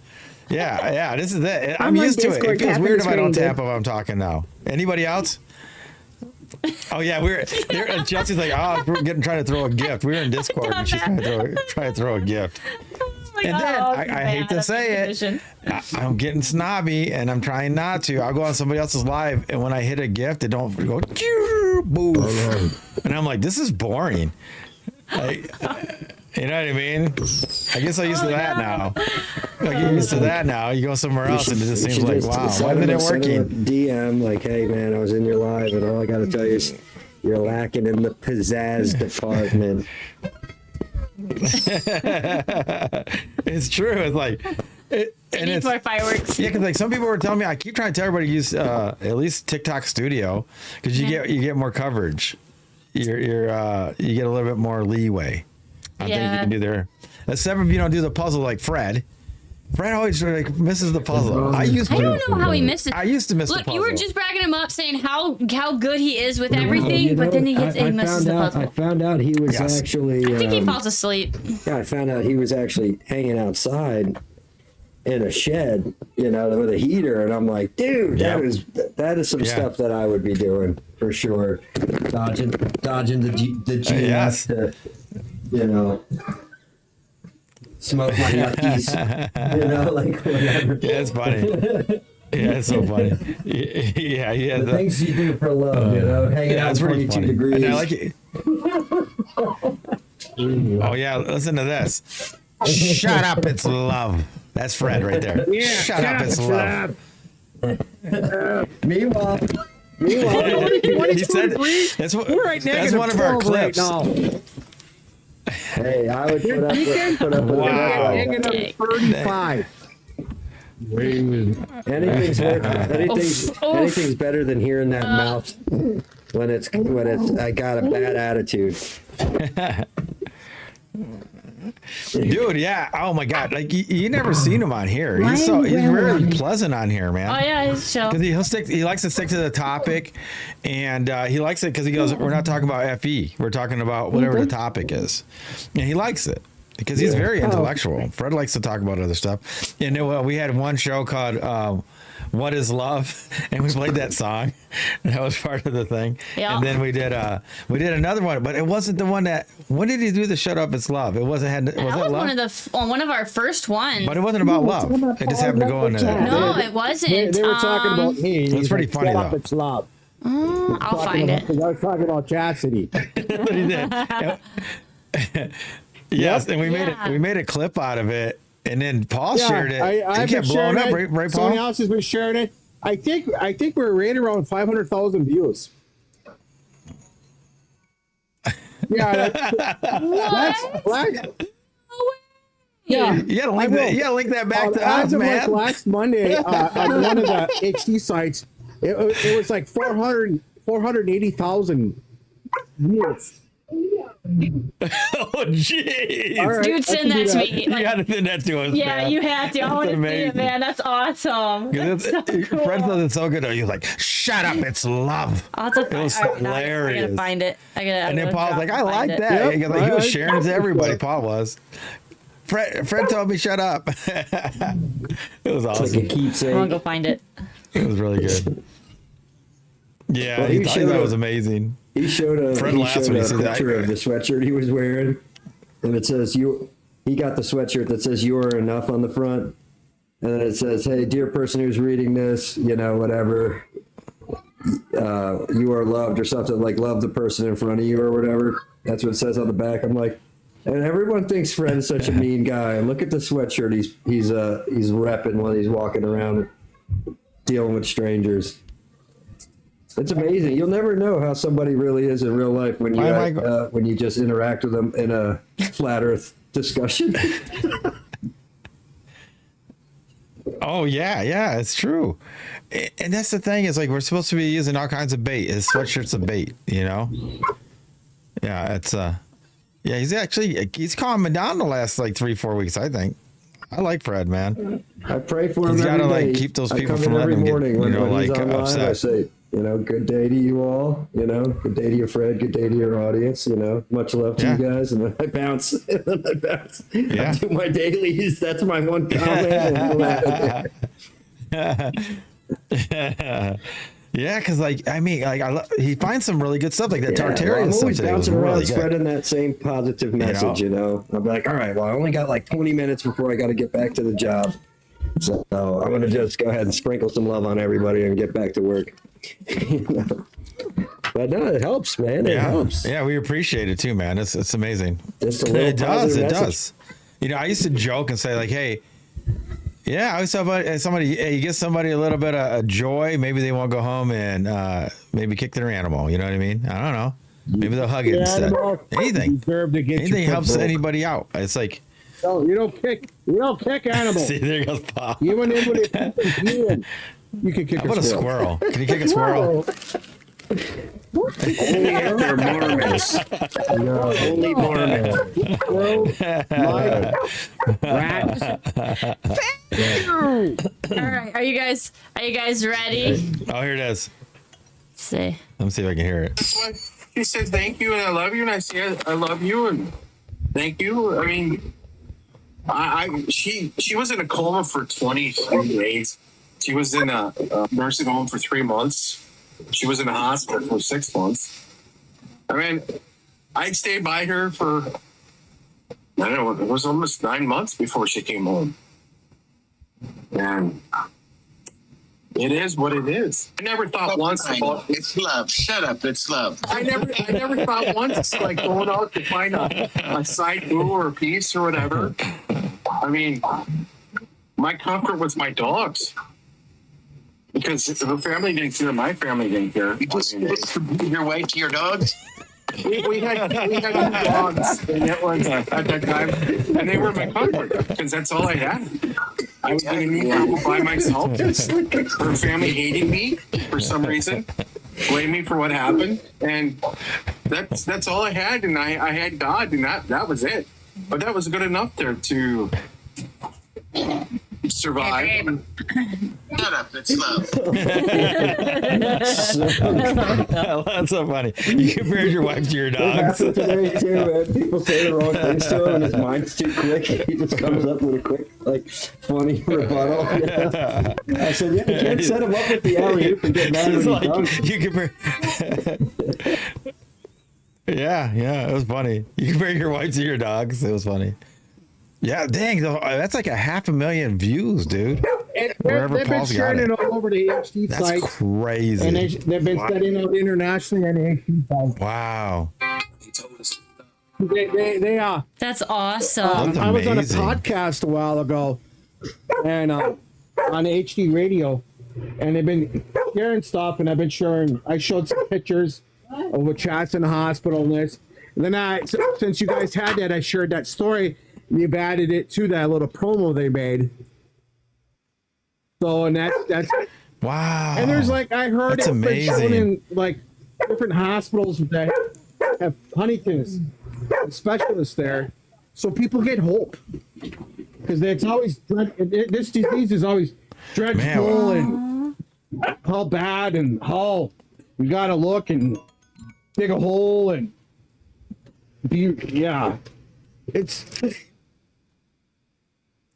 [SPEAKER 1] Yeah, this is it. I'm used to it. It feels weird if I don't tap if I'm talking now. Anybody else? Oh yeah, Chelsea's like, oh, we're trying to throw a gift. We were in Discord and she's trying to throw a gift. And then I hate to say it, I'm getting snobby and I'm trying not to. I'll go on somebody else's live and when I hit a gift, it don't go boom. And I'm like, this is boring. Like, you know what I mean? I guess I'm used to that now. Like, you're used to that now. You go somewhere else and it just seems like, wow, why isn't it working?
[SPEAKER 15] DM like, hey man, I was in your live and all I got to tell you is you're lacking in the pizzazz department.
[SPEAKER 1] It's true. It's like
[SPEAKER 4] it's more fireworks.
[SPEAKER 1] Yeah, because like some people were telling me, I keep trying to tell everybody to use at least TikTok Studio because you get more coverage. You get a little bit more leeway. I think you can do there. Except if you don't do the puzzle like Fred. Fred always like misses the puzzle. I
[SPEAKER 4] don't know how he misses.
[SPEAKER 1] I used to miss the
[SPEAKER 4] Look,
[SPEAKER 1] puzzle.
[SPEAKER 4] you were just bragging him up, saying how good he is with everything, but then he misses the puzzle.
[SPEAKER 15] I found out he was actually.
[SPEAKER 4] I think he falls asleep.
[SPEAKER 15] Yeah, I found out he was actually hanging outside in a shed, with a heater, and I'm like, dude, that is some stuff that I would be doing for sure. Dodging the GMS to, smoke my nutties, like whatever.
[SPEAKER 1] Yeah, it's funny. Yeah, it's so funny. Yeah.
[SPEAKER 15] The things you do for love, hanging out 42 degrees.
[SPEAKER 1] And I like it. Oh yeah, listen to this. Shut up, it's love. That's Fred right there.
[SPEAKER 14] Yeah,
[SPEAKER 1] shut up, it's love.
[SPEAKER 15] Meanwhile,
[SPEAKER 1] he said that's one of our clips.
[SPEAKER 14] Right.
[SPEAKER 15] Hey, I would put up
[SPEAKER 1] wow.
[SPEAKER 14] Hanging up 35.
[SPEAKER 15] Anything's better than hearing that mouth when it's I got a bad attitude.
[SPEAKER 1] Dude, yeah. Oh my God. Like you never seen him on here. He's really pleasant on here, man.
[SPEAKER 4] Oh yeah, he's chill.
[SPEAKER 1] Because he likes to stick to the topic, and he likes it because he goes, "We're not talking about FE. We're talking about whatever the topic is," and he likes it because he's very intellectual. Fred likes to talk about other stuff. And we had one show called "What Is Love," and we played that song. That was part of the thing.
[SPEAKER 4] Yeah.
[SPEAKER 1] And then we did another one, but it wasn't the one that. When did he do the "Shut Up, It's Love"? It wasn't. Was that love?
[SPEAKER 4] One of our first ones.
[SPEAKER 1] But it wasn't about love. It just happened to go into that.
[SPEAKER 4] No, it wasn't.
[SPEAKER 14] They were talking about me.
[SPEAKER 1] It's pretty funny though.
[SPEAKER 14] It's love.
[SPEAKER 4] I'll find it.
[SPEAKER 14] I was talking about chastity.
[SPEAKER 1] He did. Yes, and we made a clip out of it, and then Paul shared it.
[SPEAKER 14] I
[SPEAKER 1] kept blowing up, right, Paul?
[SPEAKER 14] Somebody else has been sharing it. I think we're right around 500,000 views. Yeah, that's
[SPEAKER 7] Yeah,
[SPEAKER 1] You gotta link that back to us,
[SPEAKER 16] as of
[SPEAKER 1] man.
[SPEAKER 16] like last Monday on one of the HD sites, it was like 480,000 views.
[SPEAKER 1] Oh, jeez.
[SPEAKER 16] Right,
[SPEAKER 4] dude, send that to me.
[SPEAKER 1] You gotta send that to us.
[SPEAKER 4] Yeah,
[SPEAKER 1] man.
[SPEAKER 4] you have to. I want to see it, man. That's awesome. That's so cool.
[SPEAKER 1] Fred does it so good. You're like, shut up, it's love.
[SPEAKER 4] I'll have to
[SPEAKER 1] It was hilarious.
[SPEAKER 4] I gotta find it.
[SPEAKER 1] And then Paul's like, I like that. He was sharing it to everybody. Paul was. Fred told me shut up. It was awesome.
[SPEAKER 15] It's like a keepsake.
[SPEAKER 4] I'm gonna go find it.
[SPEAKER 1] It was really good. Yeah,
[SPEAKER 15] Well,
[SPEAKER 1] he thought that was amazing.
[SPEAKER 15] He showed a
[SPEAKER 1] Fred laughs when he sees that.
[SPEAKER 15] picture of the sweatshirt he was wearing, and it says he got the sweatshirt that says "You are enough" on the front, and then it says, "Hey, dear person who's reading this, whatever, you are loved," or something like "Love the person in front of you" or whatever. That's what it says on the back. I'm like, and everyone thinks Fred is such a mean guy. And look at the sweatshirt he's repping while he's walking around dealing with strangers. It's amazing. You'll never know how somebody really is in real life when you just interact with them in a flat Earth discussion.
[SPEAKER 1] Oh yeah, it's true. And that's the thing is like we're supposed to be using all kinds of bait. His sweatshirt's a bait, Yeah, it's he's calming down the last like 3-4 weeks. I think. I like Fred, man.
[SPEAKER 15] I pray for him.
[SPEAKER 1] He's got to
[SPEAKER 15] every
[SPEAKER 1] like
[SPEAKER 15] day.
[SPEAKER 1] keep those
[SPEAKER 15] I
[SPEAKER 1] people
[SPEAKER 15] come
[SPEAKER 1] from
[SPEAKER 15] in
[SPEAKER 1] letting
[SPEAKER 15] every
[SPEAKER 1] him
[SPEAKER 15] morning
[SPEAKER 1] get
[SPEAKER 15] when
[SPEAKER 1] like
[SPEAKER 15] he's online,
[SPEAKER 1] upset.
[SPEAKER 15] I say, good day to you all. Good day to your Fred. Good day to your audience. Much love to you guys. And then I bounce.
[SPEAKER 1] Yeah.
[SPEAKER 15] I do my dailies. That's my one comment.
[SPEAKER 1] Yeah, because he finds some really good stuff like that Tartarian
[SPEAKER 15] I'm
[SPEAKER 1] stuff
[SPEAKER 15] always
[SPEAKER 1] today was
[SPEAKER 15] bouncing around
[SPEAKER 1] really good.
[SPEAKER 15] spreading that same positive message. I'll be like, all right, well, I only got like 20 minutes before I got to get back to the job. So I'm going to just go ahead and sprinkle some love on everybody and get back to work. But no, it helps, man. It helps.
[SPEAKER 1] Yeah, we appreciate it too, man. It's amazing.
[SPEAKER 15] Just a little
[SPEAKER 1] It does.
[SPEAKER 15] positive
[SPEAKER 1] It
[SPEAKER 15] message.
[SPEAKER 1] does. I used to joke and say like, hey, I always tell somebody, hey, you give somebody a little bit of joy, maybe they won't go home and maybe kick their animal. You know what I mean? I don't know. Maybe they'll hug it instead. Anything. Anything helps anybody out. It's like.
[SPEAKER 16] No, you don't kick animals.
[SPEAKER 1] See, there goes Paul.
[SPEAKER 16] Even if you can kick
[SPEAKER 1] How about a squirrel? Can you kick a squirrel?
[SPEAKER 15] Only if they're Mormons. No, only Mormons.
[SPEAKER 16] Rats.
[SPEAKER 4] All right, are you guys ready?
[SPEAKER 1] Oh, here it is.
[SPEAKER 4] Let's see.
[SPEAKER 1] Let me see if I can hear it.
[SPEAKER 17] That's why she said thank you and I love you, and I say I love you and thank you. I mean, she was in a coma for 23 days. She was in a nursing home for 3 months. She was in a hospital for 6 months. I mean, I'd stayed by her for, I don't know, it was almost 9 months before she came home. And it is what it is. I never thought once about
[SPEAKER 18] it's love. Shut up, it's love.
[SPEAKER 17] I never thought once like going out to find a side boo or a piece or whatever. I mean, my comfort was my dogs. Because her family didn't care, my family didn't care.
[SPEAKER 18] You just your way to your dogs?
[SPEAKER 17] We had 2 dogs and it was at that time, and they were my comfort because that's all I had. I was going to meet people by myself. Her family hating me for some reason, blame me for what happened, and that's all I had. And I had God, and that was it. But that was good enough there to survive.
[SPEAKER 18] Shut up, it's love.
[SPEAKER 1] That's so funny. You compared your wife to your dogs.
[SPEAKER 15] Today too, man. People say the wrong things to him, and his mind's too quick. He just comes up with a quick, funny rebuttal. I said, you can't set him up with the alley-oop and get mad when he dunks.
[SPEAKER 1] You compare. Yeah, it was funny. You compare your wife to your dogs. It was funny. Yeah, dang, that's like 500,000 views, dude.
[SPEAKER 16] And
[SPEAKER 1] Wherever
[SPEAKER 16] they've been
[SPEAKER 1] Paul's got
[SPEAKER 16] sharing
[SPEAKER 1] it.
[SPEAKER 16] it all over the HD
[SPEAKER 1] That's
[SPEAKER 16] site.
[SPEAKER 1] crazy.
[SPEAKER 16] And they've been studying out internationally on the HD site.
[SPEAKER 1] Wow.
[SPEAKER 16] They are.
[SPEAKER 4] That's awesome.
[SPEAKER 16] I was on a podcast a while ago, and on HD radio, and they've been sharing stuff, and I've been sharing. I showed some pictures of what chats in the hospital and this. And then since you guys had that, I shared that story, They've added it to that little promo they made. So, and that's
[SPEAKER 1] wow.
[SPEAKER 16] And there's like, I heard
[SPEAKER 1] that's
[SPEAKER 16] it's been shown
[SPEAKER 1] amazing.
[SPEAKER 16] in like different hospitals that have Huntington's specialists there. So people get hope. Because it's always, this disease is always dreadful and how bad and how we got to look and dig a hole and be, yeah. It's.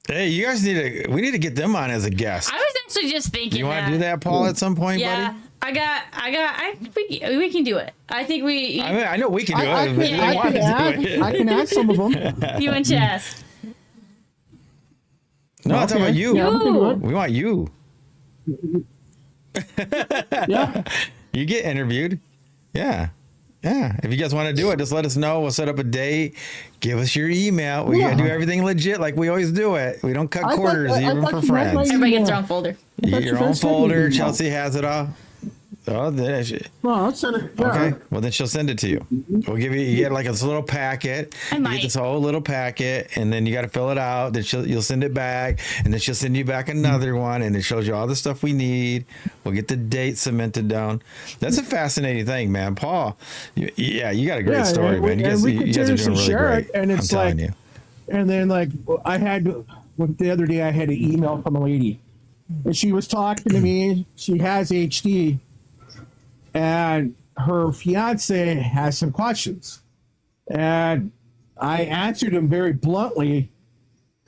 [SPEAKER 1] Hey, you guys we need to get them on as a guest.
[SPEAKER 4] I was actually just thinking.
[SPEAKER 1] You want to do that, Paul, at some point,
[SPEAKER 4] yeah,
[SPEAKER 1] buddy?
[SPEAKER 4] we can do it. I think we.
[SPEAKER 1] I mean, I know we can do
[SPEAKER 16] I can ask some of them.
[SPEAKER 4] You and Chess.
[SPEAKER 1] No, I'm talking about you.
[SPEAKER 16] Yeah, we can do it.
[SPEAKER 1] We want you.
[SPEAKER 16] Yeah.
[SPEAKER 1] You get interviewed. Yeah. Yeah. If you guys want to do it, just let us know. We'll set up a date. Give us your email. We gotta do everything legit like we always do it. We don't cut corners even for friends.
[SPEAKER 4] Everybody gets their own folder.
[SPEAKER 1] You get your own folder. Chelsey has it all. Oh,
[SPEAKER 16] well, I'll send it. Yeah.
[SPEAKER 1] Okay. Well, then she'll send it to you. We'll give you get like this little packet. You get this whole little packet, and then you got to fill it out. Then you'll send it back, and then she'll send you back another one, and it shows you all the stuff we need. We'll get the date cemented down. That's a fascinating thing, man. Paul, you got a great story, man. You guys are doing really great.
[SPEAKER 16] And it's
[SPEAKER 1] I'm
[SPEAKER 16] like,
[SPEAKER 1] telling you.
[SPEAKER 16] And then like the other day I had an email from a lady, and she was talking to me. She has HD. And her fiance has some questions. And I answered them very bluntly.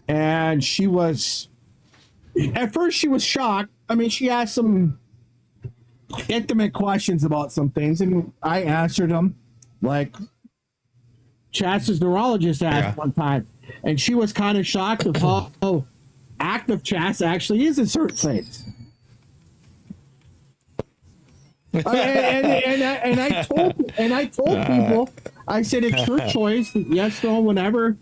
[SPEAKER 16] And at first she was shocked. I mean, she asked some intimate questions about some things, and I answered them like Chas's neurologist asked one time. And she was kind of shocked of how active Chas actually is in certain things. And I told people, I said, it's your choice, yes, no, whenever.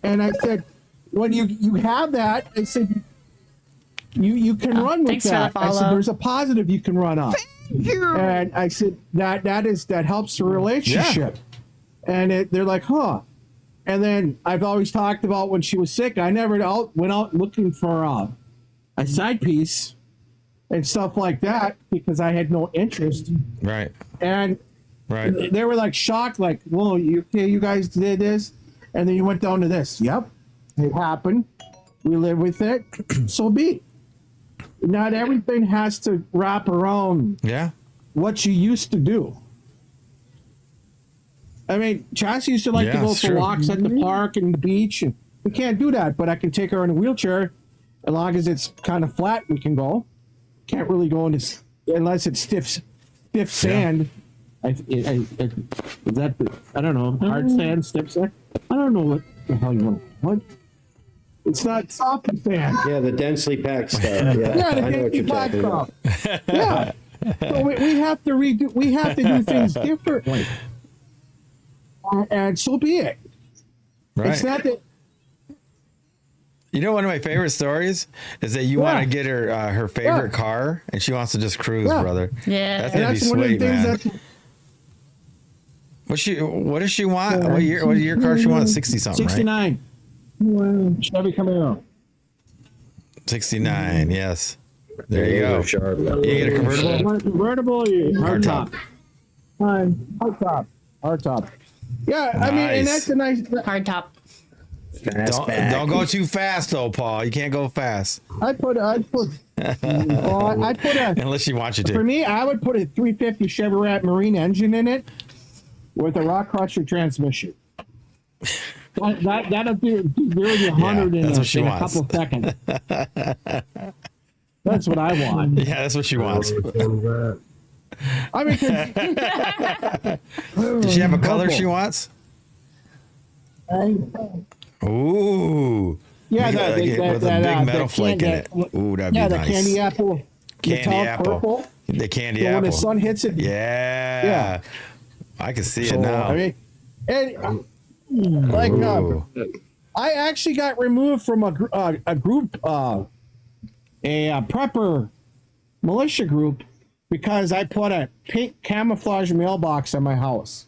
[SPEAKER 16] And I said, when you have that, I said, you can run with that. I said, there's a positive you can run off. And I said, that helps the relationship. Yeah. And they're like, huh. And then I've always talked about when she was sick, I never went out looking for a side piece and stuff like that because I had no interest.
[SPEAKER 1] Right.
[SPEAKER 16] And they were like shocked, like, "Whoa, you guys did this, and then you went down to this." Yep, it happened. We live with it. So be. Not everything has to wrap around.
[SPEAKER 1] Yeah. What
[SPEAKER 16] you used to do. I mean, Chelsea used to like to go for walks at the park and the beach, and we can't do that. But I can take her in a wheelchair, as long as it's kind of flat. We can go. Can't really go into unless it's stiff sand. I don't know, hard sand, stiff sand. I don't know what the hell you want. What? It's not soft sand.
[SPEAKER 15] Yeah, the densely packed stuff. Yeah,
[SPEAKER 16] the
[SPEAKER 15] I know what you're talking about.
[SPEAKER 16] Yeah. So we have to redo. We have to do things differently, and so be it.
[SPEAKER 1] Right.
[SPEAKER 16] It's not that.
[SPEAKER 1] You know, one of my favorite stories is that you want to get her her favorite car, and she wants to just cruise, brother.
[SPEAKER 4] Yeah,
[SPEAKER 1] that's gonna be sweet, man. What does she want? What year car she wants? 60 something,
[SPEAKER 16] 69. Wow. Chevy Camaro.
[SPEAKER 1] 69. Yes. There you go. You get a convertible.
[SPEAKER 16] Hard top. Hard top. Yeah, nice. I mean, and that's a nice
[SPEAKER 4] hard top.
[SPEAKER 1] Don't go too fast though, Paul. You can't go fast.
[SPEAKER 16] I'd put a
[SPEAKER 1] unless you want you to.
[SPEAKER 16] For me, I would put a 350 Chevrolet Marine engine in it with a rock crusher transmission. That'll be nearly 100 in a couple of seconds. That's what I want.
[SPEAKER 1] Yeah, that's what she wants.
[SPEAKER 16] I mean,
[SPEAKER 1] does she have a color she wants? Ooh.
[SPEAKER 16] Yeah,
[SPEAKER 1] with a big metal flake in it. Ooh, that'd be nice.
[SPEAKER 16] The candy apple.
[SPEAKER 1] Candy apple. Purple. The candy apple.
[SPEAKER 16] When the sun hits it.
[SPEAKER 1] Yeah. I can see it now.
[SPEAKER 16] I mean, I actually got removed from a group, a prepper militia group, because I put a pink camouflage mailbox in my house.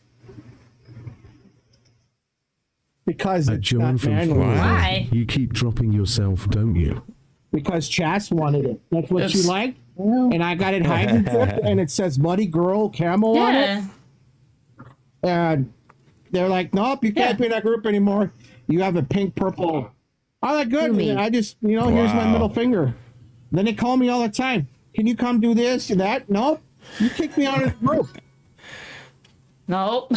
[SPEAKER 16] Because it's
[SPEAKER 11] John
[SPEAKER 16] not
[SPEAKER 11] from
[SPEAKER 16] manual.
[SPEAKER 11] Florida.
[SPEAKER 4] Why?
[SPEAKER 11] You keep dropping yourself, don't you?
[SPEAKER 16] Because Chas wanted it. That's what she
[SPEAKER 4] Oops.
[SPEAKER 16] liked. And I got it hydrogen and it says Muddy Girl Camel on it. And they're like, nope, you can't be in that group anymore. You have a pink purple. I'm like, good. I just, here's my middle finger. Then they call me all the time. Can you come do this and that? Nope. You kicked me out of the group.
[SPEAKER 4] Nope.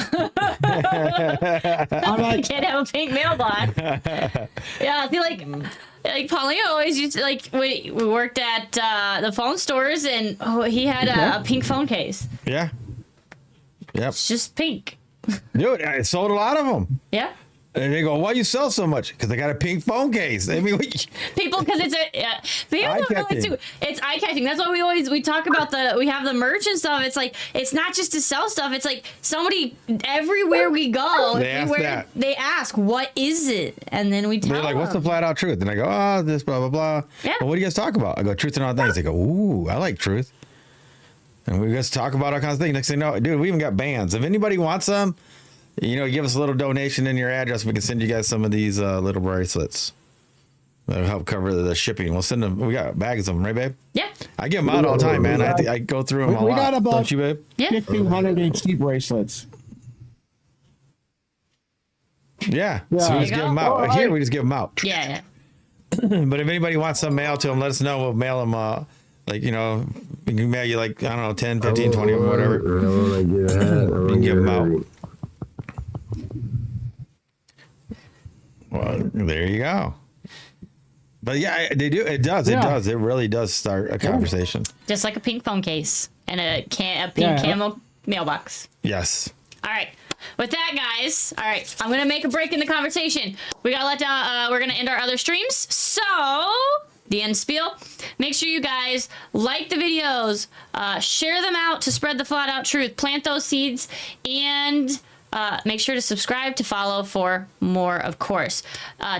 [SPEAKER 16] I'm like,
[SPEAKER 4] You can't have a pink mailbox. Yeah, I feel like Paulino always used to, like, we worked at the phone stores, and he had a pink phone case.
[SPEAKER 1] Yeah. Yep.
[SPEAKER 4] It's just pink.
[SPEAKER 1] Dude, I sold a lot of them.
[SPEAKER 4] Yeah.
[SPEAKER 1] And they go, why you sell so much? Because I got a pink phone case. I mean,
[SPEAKER 4] People, because it's people don't realize too. It's eye catching. That's why we talk about we have the merch and stuff. It's like, it's not just to sell stuff. It's like somebody, everywhere we go, they ask, what is it? And then we tell
[SPEAKER 1] they're like, what's the
[SPEAKER 4] them.
[SPEAKER 1] flat out truth? And I go, oh, this, blah, blah, blah.
[SPEAKER 4] Yeah.
[SPEAKER 1] Well, what do you guys talk about? I go, truth and all things. They go, ooh, I like truth. And we just talk about all kinds of things. Next thing you know, dude, we even got bands. If anybody wants some, give us a little donation in your address. We can send you guys some of these little bracelets. That'll help cover the shipping. We'll send them. We got bags of them, right, babe?
[SPEAKER 4] Yeah.
[SPEAKER 1] I give them out all the time, man. I go through them a lot.
[SPEAKER 16] We got about
[SPEAKER 1] Don't you, babe?
[SPEAKER 16] 1,500 HD bracelets.
[SPEAKER 1] Yeah. So we just give them out. Here, we just give them out.
[SPEAKER 4] Yeah.
[SPEAKER 1] But if anybody wants some mail to them, let us know. We'll mail them. We can mail you 10, 15, 20, whatever. We can give them out. Well, there you go. But yeah, they do. It does. It does. It really does start a conversation.
[SPEAKER 4] Just like a pink phone case and a pink camel mailbox.
[SPEAKER 1] Yes.
[SPEAKER 4] All right. With that, guys, all right, I'm going to make a break in the conversation. We got to let down, we're going to end our other streams. So, the end spiel. Make sure you guys like the videos, share them out to spread the flat out truth, plant those seeds, and make sure to subscribe to follow for more, of course.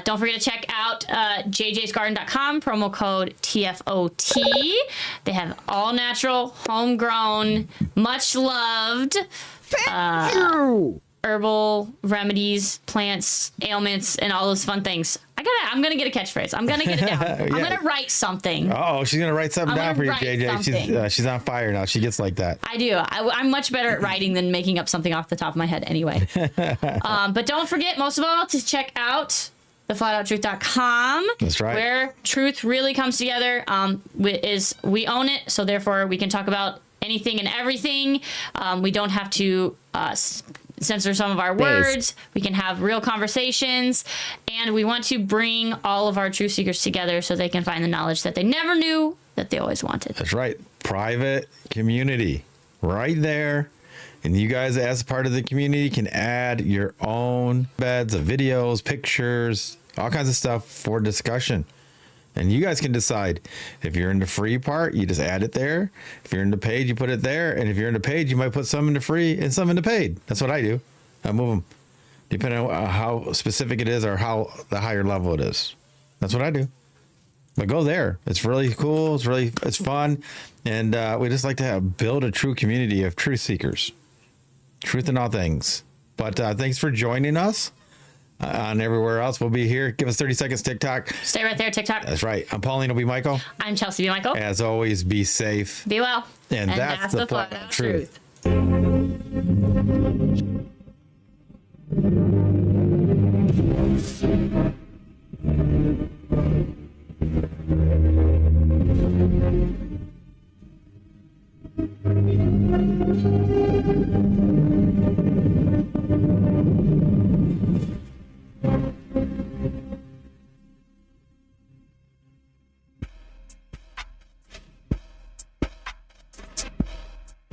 [SPEAKER 4] Don't forget to check out jjsgarden.com, promo code TFOT. They have all natural, homegrown, much loved herbal remedies, plants, ailments, and all those fun things. I'm gonna get a catchphrase. I'm gonna get it down. I'm gonna write something.
[SPEAKER 1] Oh, she's gonna write something down for you, JJ. She's on fire now. She gets like that.
[SPEAKER 4] I do. I'm much better at writing than making up something off the top of my head anyway. But don't forget, most of all, to check out theflatouttruth.com.
[SPEAKER 1] That's right.
[SPEAKER 4] Where truth really comes together. We own it, so therefore we can talk about anything and everything. We don't have to censor some of our words. We can have real conversations, and we want to bring all of our truth seekers together so they can find the knowledge that they never knew that they always wanted.
[SPEAKER 1] That's right. Private community right there. And you guys, as part of the community, can add your own beds of videos, pictures, all kinds of stuff for discussion. And you guys can decide. If you're in the free part, you just add it there. If you're in the paid, you put it there. And if you're in the paid, you might put some in the free and some in the paid. That's what I do. I move them depending on how specific it is or how the higher level it is. That's what I do. But go there. It's really cool. It's fun. And we just like to build a true community of truth seekers. Truth in all things. But thanks for joining us. On everywhere else, we'll be here. Give us 30 seconds, TikTok.
[SPEAKER 4] Stay right there, TikTok.
[SPEAKER 1] That's right. I'm Paulino B Michael.
[SPEAKER 4] I'm Chelsey B Michael.
[SPEAKER 1] As always, be safe.
[SPEAKER 4] Be well.
[SPEAKER 1] And that's the flat out truth.